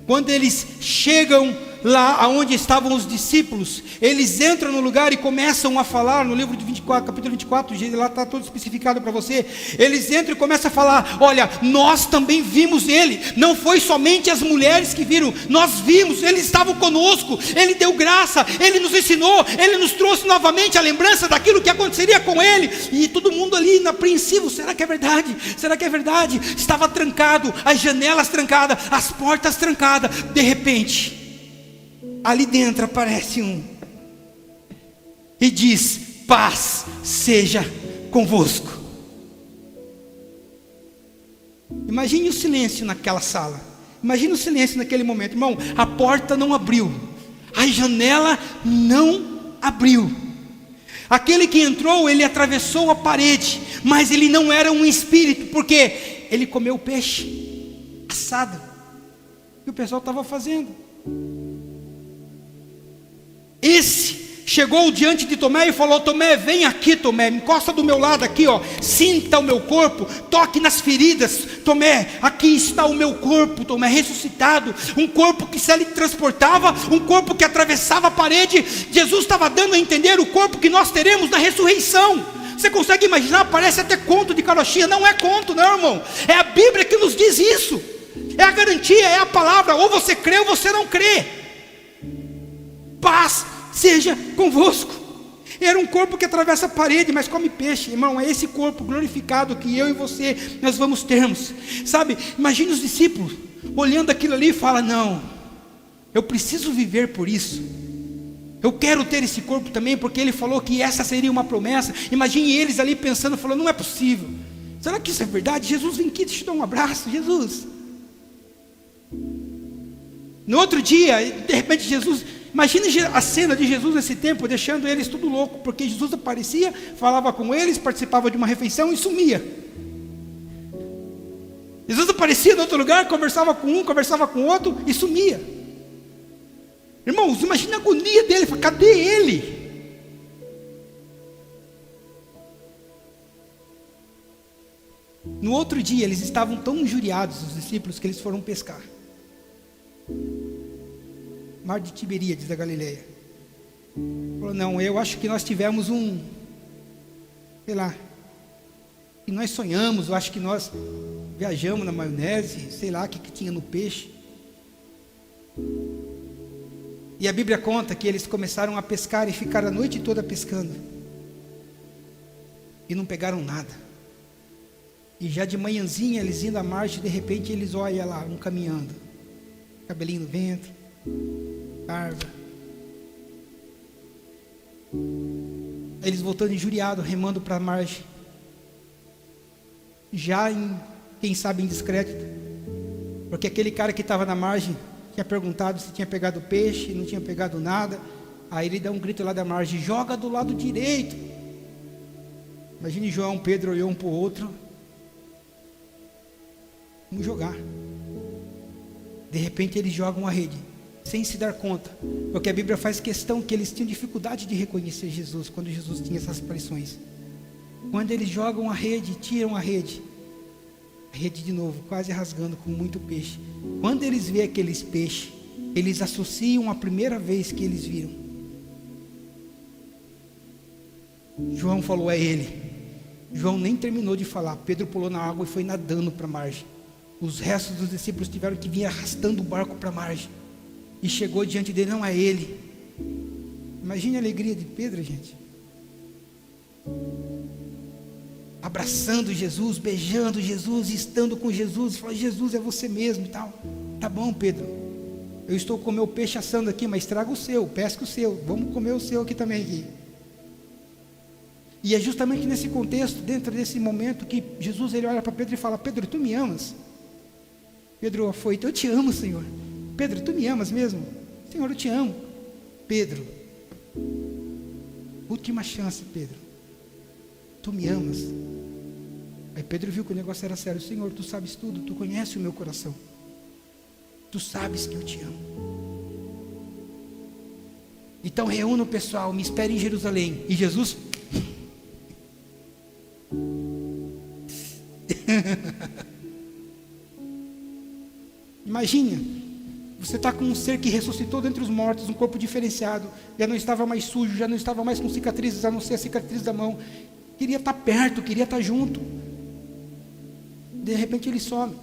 Quando eles chegam lá aonde estavam os discípulos, eles entram no lugar e começam a falar. No livro de 24, capítulo 24, lá está todo especificado para você. Eles entram e começam a falar: olha, nós também vimos ele. Não foi somente as mulheres que viram, nós vimos, ele estava conosco, ele deu graça, ele nos ensinou, ele nos trouxe novamente a lembrança daquilo que aconteceria com ele. E todo mundo ali apreensivo: será que é verdade? Será que é verdade? Estava trancado, as janelas trancadas, as portas trancadas. De repente, ali dentro aparece um e diz: paz seja convosco. Imagine o silêncio naquela sala. Imagine o silêncio naquele momento, irmão. A porta não abriu, a janela não abriu. Aquele que entrou, ele atravessou a parede, mas ele não era um espírito, porque ele comeu peixe assado, que o pessoal estava fazendo. Esse chegou diante de Tomé e falou: Tomé, vem aqui, Tomé, encosta do meu lado aqui, ó, sinta o meu corpo, toque nas feridas. Tomé, aqui está o meu corpo, Tomé, ressuscitado, um corpo que se transportava, um corpo que atravessava a parede. Jesus estava dando a entender o corpo que nós teremos na ressurreição. Você consegue imaginar? Parece até conto de carochinha. Não é conto não, irmão, é a Bíblia que nos diz isso, é a garantia, é a palavra. Ou você crê ou você não crê. Paz seja convosco. Era um corpo que atravessa a parede, mas come peixe. Irmão, é esse corpo glorificado que eu e você, nós vamos termos. Sabe, imagine os discípulos olhando aquilo ali e falam: não, eu preciso viver por isso. Eu quero ter esse corpo também, porque ele falou que essa seria uma promessa. Imagine eles ali pensando, falando: não é possível. Será que isso é verdade? Jesus, vem aqui, deixa eu te dar um abraço, Jesus. No outro dia, de repente Jesus... Imagine a cena de Jesus nesse tempo, deixando eles tudo louco, porque Jesus aparecia, falava com eles, participava de uma refeição e sumia. Jesus aparecia em outro lugar, conversava com um, conversava com outro e sumia. Irmãos, imagine a agonia dele, cadê ele? No outro dia, eles estavam tão injuriados, os discípulos, que eles foram pescar. Mar de Tiberíades da Galileia. Falou: não, eu acho que nós tivemos sei lá, que nós sonhamos, eu acho que nós viajamos na maionese, sei lá o que tinha no peixe. E a Bíblia conta que eles começaram a pescar e ficaram a noite toda pescando, e não pegaram nada. E já de manhãzinha, eles indo à margem, de repente eles olham lá, um caminhando, cabelinho no vento, barba. Eles voltando injuriados, remando para a margem, já quem sabe indiscreto, porque aquele cara que estava na margem tinha perguntado se tinha pegado peixe, não tinha pegado nada. Aí ele dá um grito lá da margem: joga do lado direito. Imagine João, Pedro olhou um para o outro, vamos jogar. De repente eles jogam a rede, sem se dar conta, porque a Bíblia faz questão que eles tinham dificuldade de reconhecer Jesus, quando Jesus tinha essas aparições. Quando eles jogam a rede, tiram a rede de novo, quase rasgando com muito peixe. Quando eles veem aqueles peixes, eles associam a primeira vez que eles viram. João falou: é ele. João nem terminou de falar, Pedro pulou na água e foi nadando para a margem. Os restos dos discípulos tiveram que vir arrastando o barco para a margem, e chegou diante dele: não é ele. Imagine a alegria de Pedro, gente, abraçando Jesus, beijando Jesus, estando com Jesus, falando: Jesus, é você mesmo e tal. Tá bom, Pedro, eu estou com o meu peixe assando aqui, mas traga o seu, pesca o seu, vamos comer o seu aqui também aqui. E é justamente nesse contexto, dentro desse momento, que Jesus ele olha para Pedro e fala: Pedro, tu me amas? Pedro afoito: eu te amo, Senhor. Pedro, tu me amas mesmo? Senhor, eu te amo. Pedro, última chance, Pedro, tu me amas? Aí Pedro viu que o negócio era sério: Senhor, tu sabes tudo, tu conheces o meu coração, tu sabes que eu te amo. Então reúna o pessoal, me espere em Jerusalém. E Jesus imagina, você está com um ser que ressuscitou dentre os mortos, um corpo diferenciado, já não estava mais sujo, já não estava mais com cicatrizes, a não ser a cicatriz da mão. Queria estar perto, queria estar junto. De repente ele some.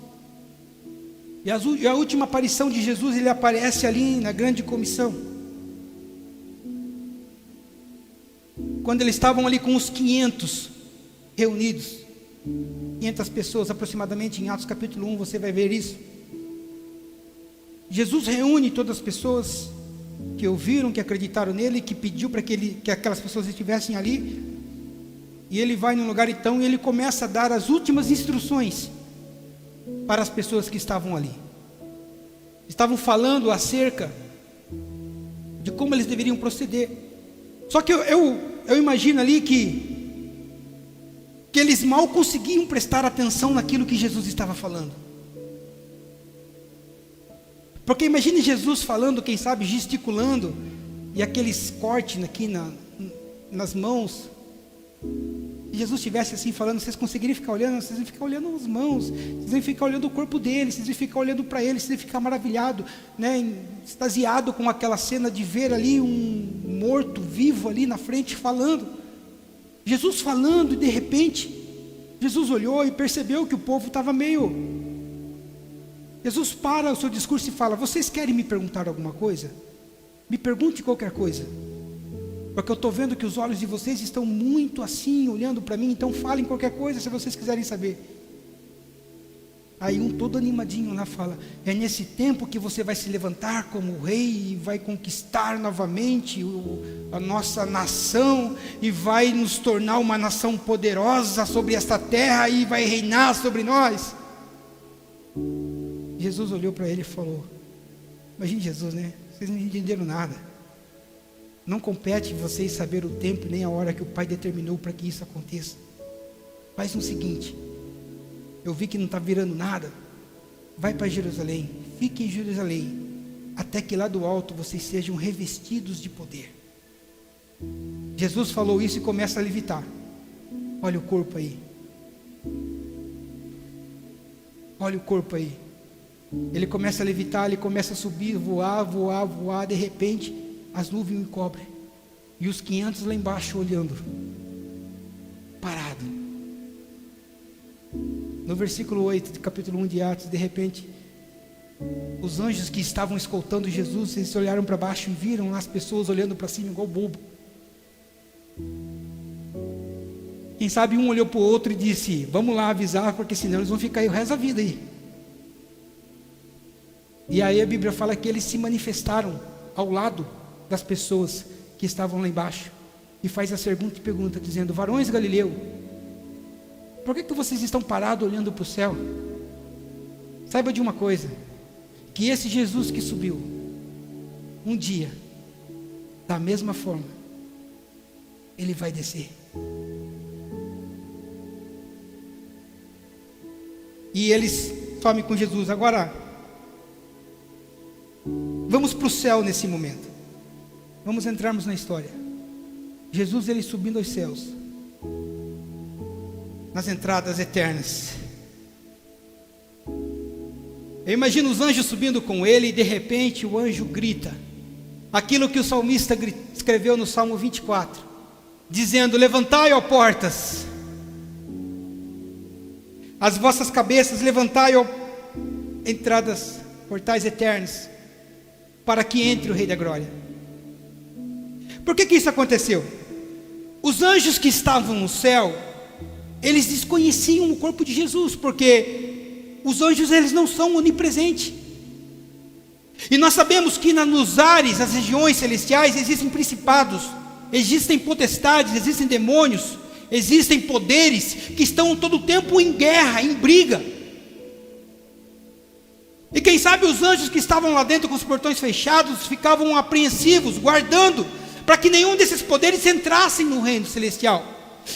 E a última aparição de Jesus, ele aparece ali na grande comissão, quando eles estavam ali com os 500 reunidos, 500 pessoas aproximadamente. Em Atos capítulo 1 você vai ver isso. Jesus reúne todas as pessoas que ouviram, que acreditaram nele, que pediu para que aquelas pessoas estivessem ali. E ele vai num lugar então, e ele começa a dar as últimas instruções para as pessoas que estavam ali. Estavam falando acerca de como eles deveriam proceder. Só que eu eu imagino ali que eles mal conseguiam prestar atenção naquilo que Jesus estava falando. Porque imagine Jesus falando, quem sabe gesticulando, e aqueles cortes aqui nas mãos. Se Jesus estivesse assim falando, vocês conseguiriam ficar olhando? Vocês iam ficar olhando as mãos, vocês iam ficar olhando o corpo dele, vocês iam ficar olhando para ele, vocês iam ficar maravilhado, né, extasiado com aquela cena de ver ali um morto vivo ali na frente falando. Jesus falando, e de repente Jesus olhou e percebeu que o povo estava meio... Jesus para o seu discurso e fala: vocês querem me perguntar alguma coisa? Me pergunte qualquer coisa, porque eu estou vendo que os olhos de vocês estão muito assim, olhando para mim, então falem qualquer coisa se vocês quiserem saber. Aí um todo animadinho lá fala: é nesse tempo que você vai se levantar como rei e vai conquistar novamente a nossa nação e vai nos tornar uma nação poderosa sobre esta terra e vai reinar sobre nós. Jesus olhou para ele e falou: imagine Jesus, né? Vocês não entenderam nada. Não compete vocês saber o tempo nem a hora que o Pai determinou para que isso aconteça. Faz o seguinte: eu vi que não está virando nada. Vai para Jerusalém, fique em Jerusalém, até que lá do alto vocês sejam revestidos de poder. Jesus falou isso e começa a levitar. Olha o corpo aí. Olha o corpo aí. Ele começa a levitar, ele começa a subir, voar, voar, voar. De repente, as nuvens o cobrem. E os 500 lá embaixo olhando, parado. No versículo 8 do capítulo 1 de Atos, de repente, os anjos que estavam escoltando Jesus, eles olharam para baixo e viram as pessoas olhando para cima igual bobo. Quem sabe um olhou para o outro e disse: vamos lá avisar, porque senão eles vão ficar aí o resto da vida aí. E aí a Bíblia fala que eles se manifestaram ao lado das pessoas que estavam lá embaixo, e faz a seguinte pergunta, dizendo: varões Galileu, por que vocês estão parados olhando para o céu? Saiba de uma coisa, que esse Jesus que subiu, um dia, da mesma forma, ele vai descer. E eles somem com Jesus. Agora, vamos para o céu nesse momento. Vamos entrarmos na história. Jesus, ele subindo aos céus, nas entradas eternas. Eu imagino os anjos subindo com ele, e de repente o anjo grita aquilo que o salmista escreveu no Salmo 24, dizendo: levantai, ó portas, as vossas cabeças, levantai, ó entradas, portais eternos, para que entre o Rei da Glória. Por que isso aconteceu? Os anjos que estavam no céu, eles desconheciam o corpo de Jesus, porque os anjos, eles não são onipresentes. E nós sabemos que nos ares, nas regiões celestiais, existem principados, existem potestades, existem demônios, existem poderes que estão todo o tempo em guerra, em briga. E quem sabe os anjos que estavam lá dentro com os portões fechados ficavam apreensivos, guardando, para que nenhum desses poderes entrassem no reino celestial.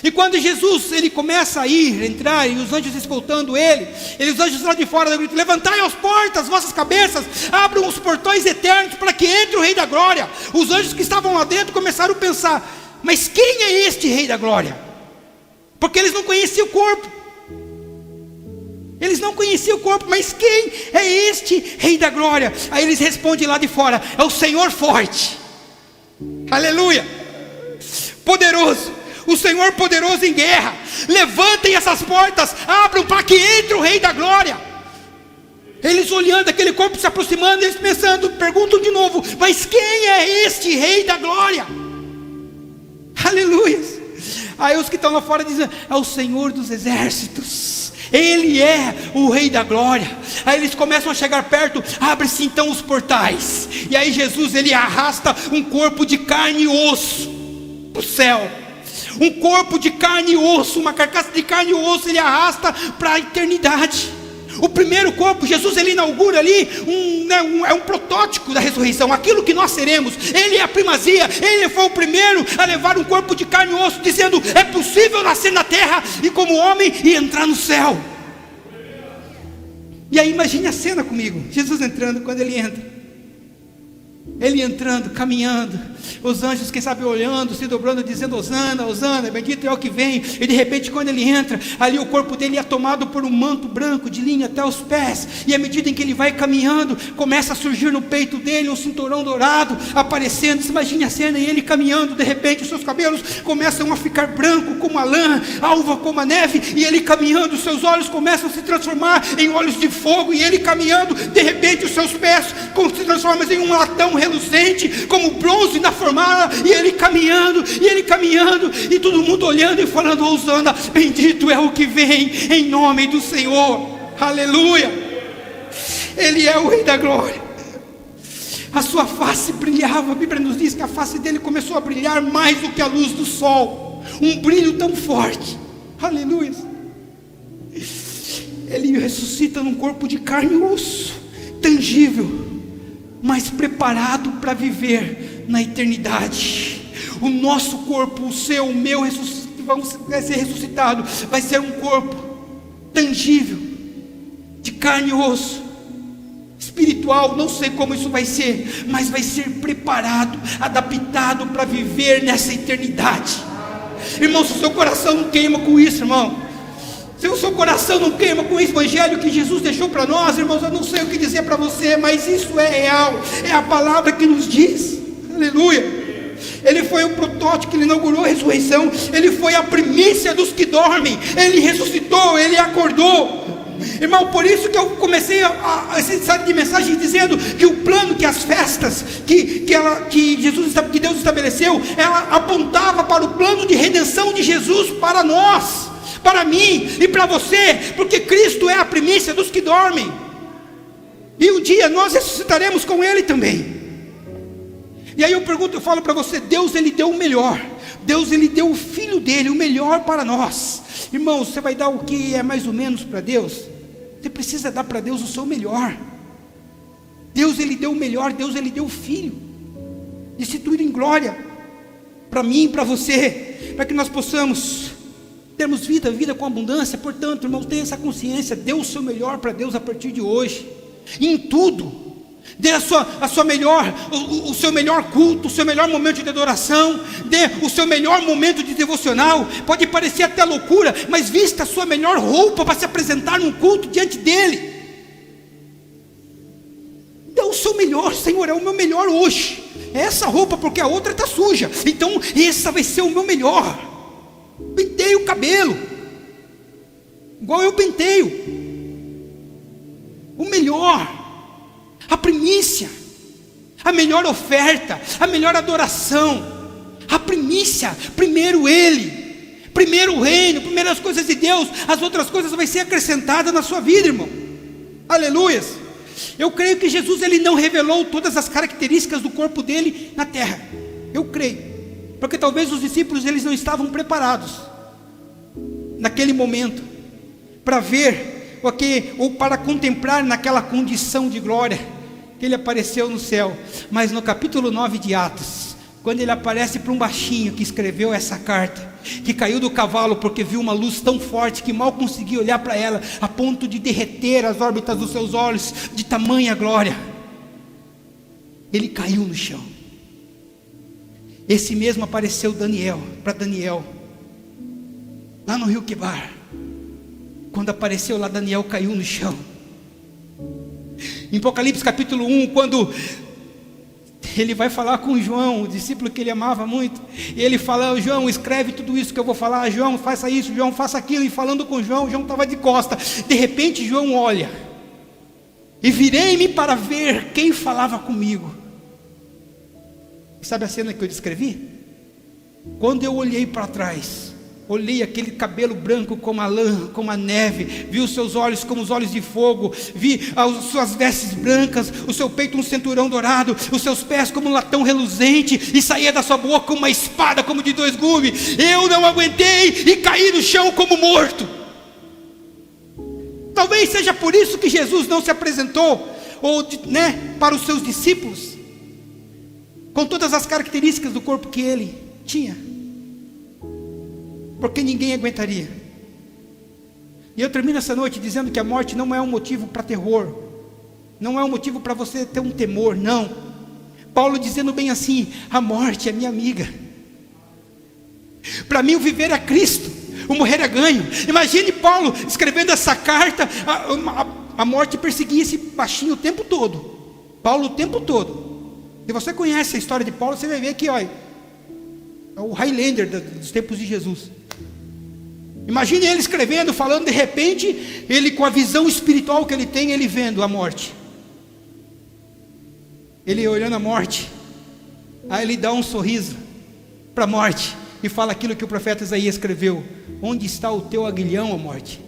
E quando Jesus, ele começa a entrar, e os anjos escoltando ele, os anjos lá de fora gritam: levantai as portas, vossas cabeças, abram os portões eternos, para que entre o Rei da Glória. Os anjos que estavam lá dentro começaram a pensar: mas quem é este Rei da Glória? Porque eles não conheciam o corpo. Eles não conheciam o corpo, mas quem é este Rei da Glória? Aí eles respondem lá de fora: é o Senhor forte, aleluia, poderoso, o Senhor poderoso em guerra. Levantem essas portas, abram para que entre o Rei da Glória. Eles olhando aquele corpo se aproximando, eles pensando, perguntam de novo: mas quem é este Rei da Glória? Aleluia. Aí os que estão lá fora dizem: é o Senhor dos exércitos, Ele é o Rei da Glória. Aí eles começam a chegar perto, abre-se então os portais, e aí Jesus, ele arrasta um corpo de carne e osso para o céu. Um corpo de carne e osso, uma carcaça de carne e osso, ele arrasta para a eternidade. O primeiro corpo, Jesus ele inaugura ali é um protótipo da ressurreição, aquilo que nós seremos. Ele é a primazia, ele foi o primeiro a levar um corpo de carne e osso, dizendo: é possível nascer na terra e como homem e entrar no céu. E aí imagine a cena comigo, Jesus entrando. Quando ele entra, ele entrando, caminhando, os anjos, quem sabe, olhando, se dobrando, dizendo: Hosana, Hosana, bendito é o que vem. E de repente, quando ele entra, ali o corpo dele é tomado por um manto branco de linho até os pés. E à medida em que ele vai caminhando, começa a surgir no peito dele um cinturão dourado aparecendo. Imagine a cena, e ele caminhando, de repente os seus cabelos começam a ficar branco como a lã, alva como a neve. E ele caminhando, os seus olhos começam a se transformar em olhos de fogo. E ele caminhando, de repente os seus pés se transformam em um latão reluzente, como bronze na fornalha. E ele caminhando, e todo mundo olhando e falando: Hosana, bendito é o que vem em nome do Senhor, aleluia. Ele é o Rei da Glória. A sua face brilhava, a Bíblia nos diz que a face dele começou a brilhar mais do que a luz do sol, um brilho tão forte, aleluia. Ele ressuscita num corpo de carne e osso, tangível, mas preparado para viver na eternidade. O nosso corpo, o seu, o meu, vai ser ressuscitado, vai ser um corpo tangível, de carne e osso, espiritual. Não sei como isso vai ser, mas vai ser preparado, adaptado para viver nessa eternidade. Irmão, se o seu coração não queima com isso, irmão, se o seu coração não queima com o evangelho que Jesus deixou para nós, irmãos, eu não sei o que dizer para você, mas isso é real, é a palavra que nos diz, aleluia. Ele foi o protótipo, ele inaugurou a ressurreição, ele foi a primícia dos que dormem, ele ressuscitou, ele acordou. Irmão, por isso que eu comecei essa série de mensagens dizendo que o plano, que as festas que Deus estabeleceu, ela apontava para o plano de redenção de Jesus para nós, para mim e para você, porque Cristo é a primícia dos que dormem, e um dia nós ressuscitaremos com Ele também. E aí eu falo para você: Deus ele deu o melhor, Deus ele deu o Filho dele, o melhor para nós. Irmãos, você vai dar o que é mais ou menos para Deus? Você precisa dar para Deus o seu melhor. Deus ele deu o melhor, Deus ele deu o Filho, instituído em glória, para mim e para você, para que nós possamos termos vida com abundância. Portanto, irmãos, tenha essa consciência, dê o seu melhor para Deus a partir de hoje, em tudo. Dê o seu melhor culto, o seu melhor momento de adoração, dê o seu melhor momento de devocional. Pode parecer até loucura, mas vista a sua melhor roupa para se apresentar num culto diante dele. Dê o seu melhor: Senhor, é o meu melhor hoje, é essa roupa, porque a outra está suja, então essa vai ser o meu melhor. Penteie o cabelo igual eu penteio, o melhor, a primícia, a melhor oferta, a melhor adoração, a primícia. Primeiro Ele, primeiro o reino, primeiro as coisas de Deus, as outras coisas vai ser acrescentadas na sua vida, irmão, aleluias. Eu creio que Jesus ele não revelou todas as características do corpo dele na terra, eu creio, porque talvez os discípulos eles não estavam preparados naquele momento para ver ou para contemplar naquela condição de glória que ele apareceu no céu. Mas no capítulo 9 de Atos, quando ele aparece para um baixinho que escreveu essa carta, que caiu do cavalo porque viu uma luz tão forte que mal conseguia olhar para ela, a ponto de derreter as órbitas dos seus olhos, de tamanha glória, ele caiu no chão. Esse mesmo apareceu para Daniel, lá no rio Quebar. Quando apareceu lá, Daniel caiu no chão. Em Apocalipse capítulo 1, quando ele vai falar com João, o discípulo que ele amava muito, e ele fala: João, escreve tudo isso que eu vou falar, João, faça isso, João, faça aquilo. E falando com João estava de costa. De repente João olha: e virei-me para ver quem falava comigo. Sabe a cena que eu descrevi? Quando eu olhei para trás, olhei aquele cabelo branco como a lã, como a neve, vi os seus olhos como os olhos de fogo, vi as suas vestes brancas, o seu peito um cinturão dourado, os seus pés como um latão reluzente, e saía da sua boca uma espada como de 2 gumes. Eu não aguentei e caí no chão como morto. Talvez Talvez seja por isso que Jesus não se apresentou, para os seus discípulos, com todas as características do corpo que ele tinha, porque ninguém aguentaria. E eu termino essa noite dizendo que a morte não é um motivo para terror, não é um motivo para você ter um temor, não. Paulo dizendo bem assim: a morte é minha amiga. Para mim o viver é Cristo, o morrer é ganho. Imagine Paulo escrevendo essa carta, a morte perseguia esse baixinho o tempo todo, Paulo o tempo todo. Se você conhece a história de Paulo, você vai ver que é o Highlander dos tempos de Jesus. Imagine ele escrevendo, falando, de repente, ele com a visão espiritual que ele tem, ele vendo a morte, ele olhando a morte, aí ele dá um sorriso para a morte, e fala aquilo que o profeta Isaías escreveu: onde está o teu aguilhão, ó morte?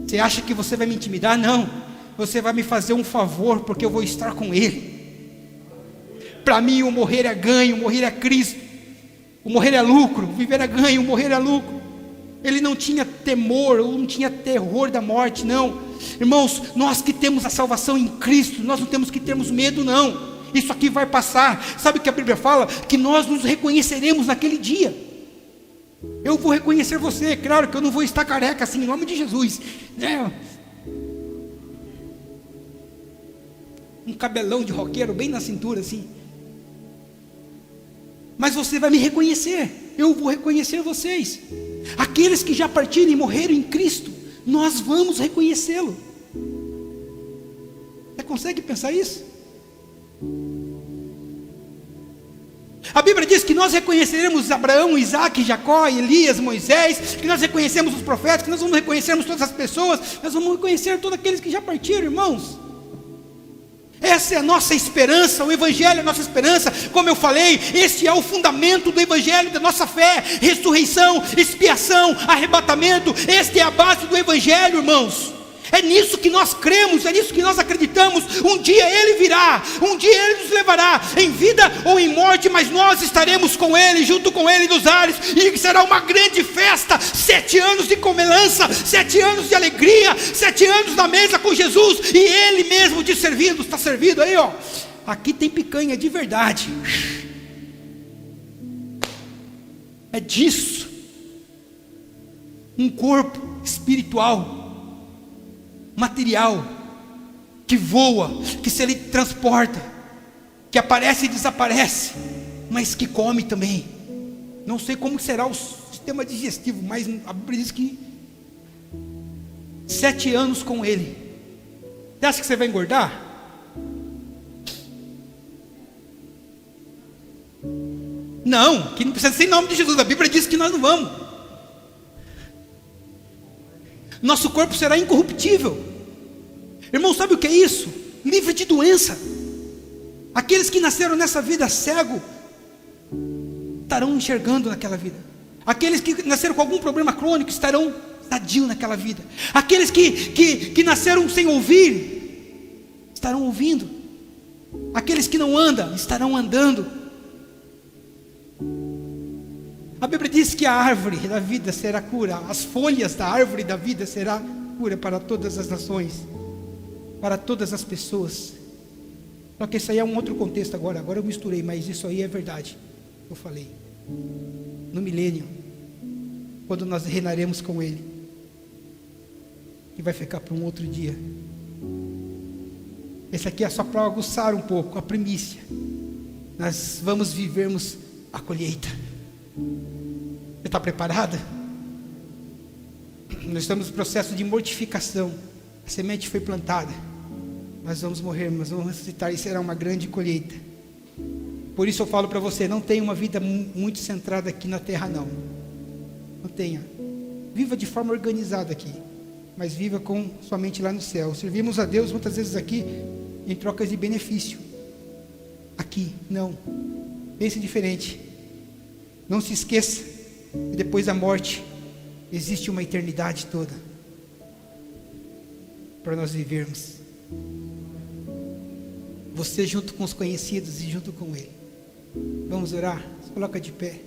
Você acha que você vai me intimidar? Não, você vai me fazer um favor, porque eu vou estar com ele. Para mim o morrer é ganho, o morrer é Cristo, o morrer é lucro, o viver é ganho, o morrer é lucro. Ele não tinha temor, ou não tinha terror da morte, não. Irmãos, nós que temos a salvação em Cristo, nós não temos que termos medo, não. Isso aqui vai passar. Sabe o que a Bíblia fala? Que nós nos reconheceremos naquele dia. Eu vou reconhecer você, claro que eu não vou estar careca assim, em nome de Jesus, um cabelão de roqueiro bem na cintura assim, mas você vai me reconhecer, eu vou reconhecer vocês. Aqueles que já partiram e morreram em Cristo, nós vamos reconhecê-lo. Você consegue pensar isso? A Bíblia diz que nós reconheceremos Abraão, Isaac, Jacó, Elias, Moisés, que nós reconhecemos os profetas, que nós vamos reconhecermos todas as pessoas, nós vamos reconhecer todos aqueles que já partiram, irmãos. Essa é a nossa esperança, o Evangelho é a nossa esperança. Como eu falei, este é o fundamento do Evangelho, da nossa fé: ressurreição, expiação, arrebatamento. Esta é a base do Evangelho, irmãos. É nisso que nós cremos, é nisso que nós acreditamos. Um dia Ele virá, um dia Ele nos levará, em vida ou em morte, mas nós estaremos com Ele, junto com Ele nos ares, e será uma grande festa. 7 anos de comelança, 7 anos de alegria, 7 anos na mesa com Jesus, e Ele mesmo te servindo. Está servido aí, ó. Aqui tem picanha de verdade. É disso. Um corpo espiritual, material, que voa, que se ele transporta, que aparece e desaparece, mas que come também. Não sei como será o sistema digestivo, mas a Bíblia diz que 7 anos com ele. Você acha que você vai engordar? Não, que não precisa ser em nome de Jesus. A Bíblia diz que nós não vamos. Nosso corpo será incorruptível. Irmão, sabe o que é isso? Livre de doença. Aqueles que nasceram nessa vida cego estarão enxergando naquela vida. Aqueles que nasceram com algum problema crônico estarão sadios naquela vida. Aqueles que nasceram sem ouvir estarão ouvindo. Aqueles que não andam estarão andando. A Bíblia diz que a árvore da vida será cura. As folhas da árvore da vida será cura para todas as nações, para todas as pessoas. Só que isso aí é um outro contexto agora eu misturei, mas isso aí é verdade. Eu falei, no milênio, quando nós reinaremos com Ele, que vai ficar para um outro dia. Esse aqui é só para aguçar um pouco a primícia. Nós vamos vivermos a colheita. Você está preparada? Nós estamos no processo de mortificação. A semente foi plantada. Nós vamos morrer, mas vamos ressuscitar, e será uma grande colheita. Por isso eu falo para você: não tenha uma vida muito centrada aqui na terra, não. Não tenha. Viva de forma organizada aqui, mas viva com sua mente lá no céu. Servimos a Deus muitas vezes aqui em trocas de benefício. Aqui, não. Pense diferente. Não se esqueça que depois da morte existe uma eternidade toda para nós vivermos. Você junto com os conhecidos e junto com Ele. Vamos orar? Se coloca de pé.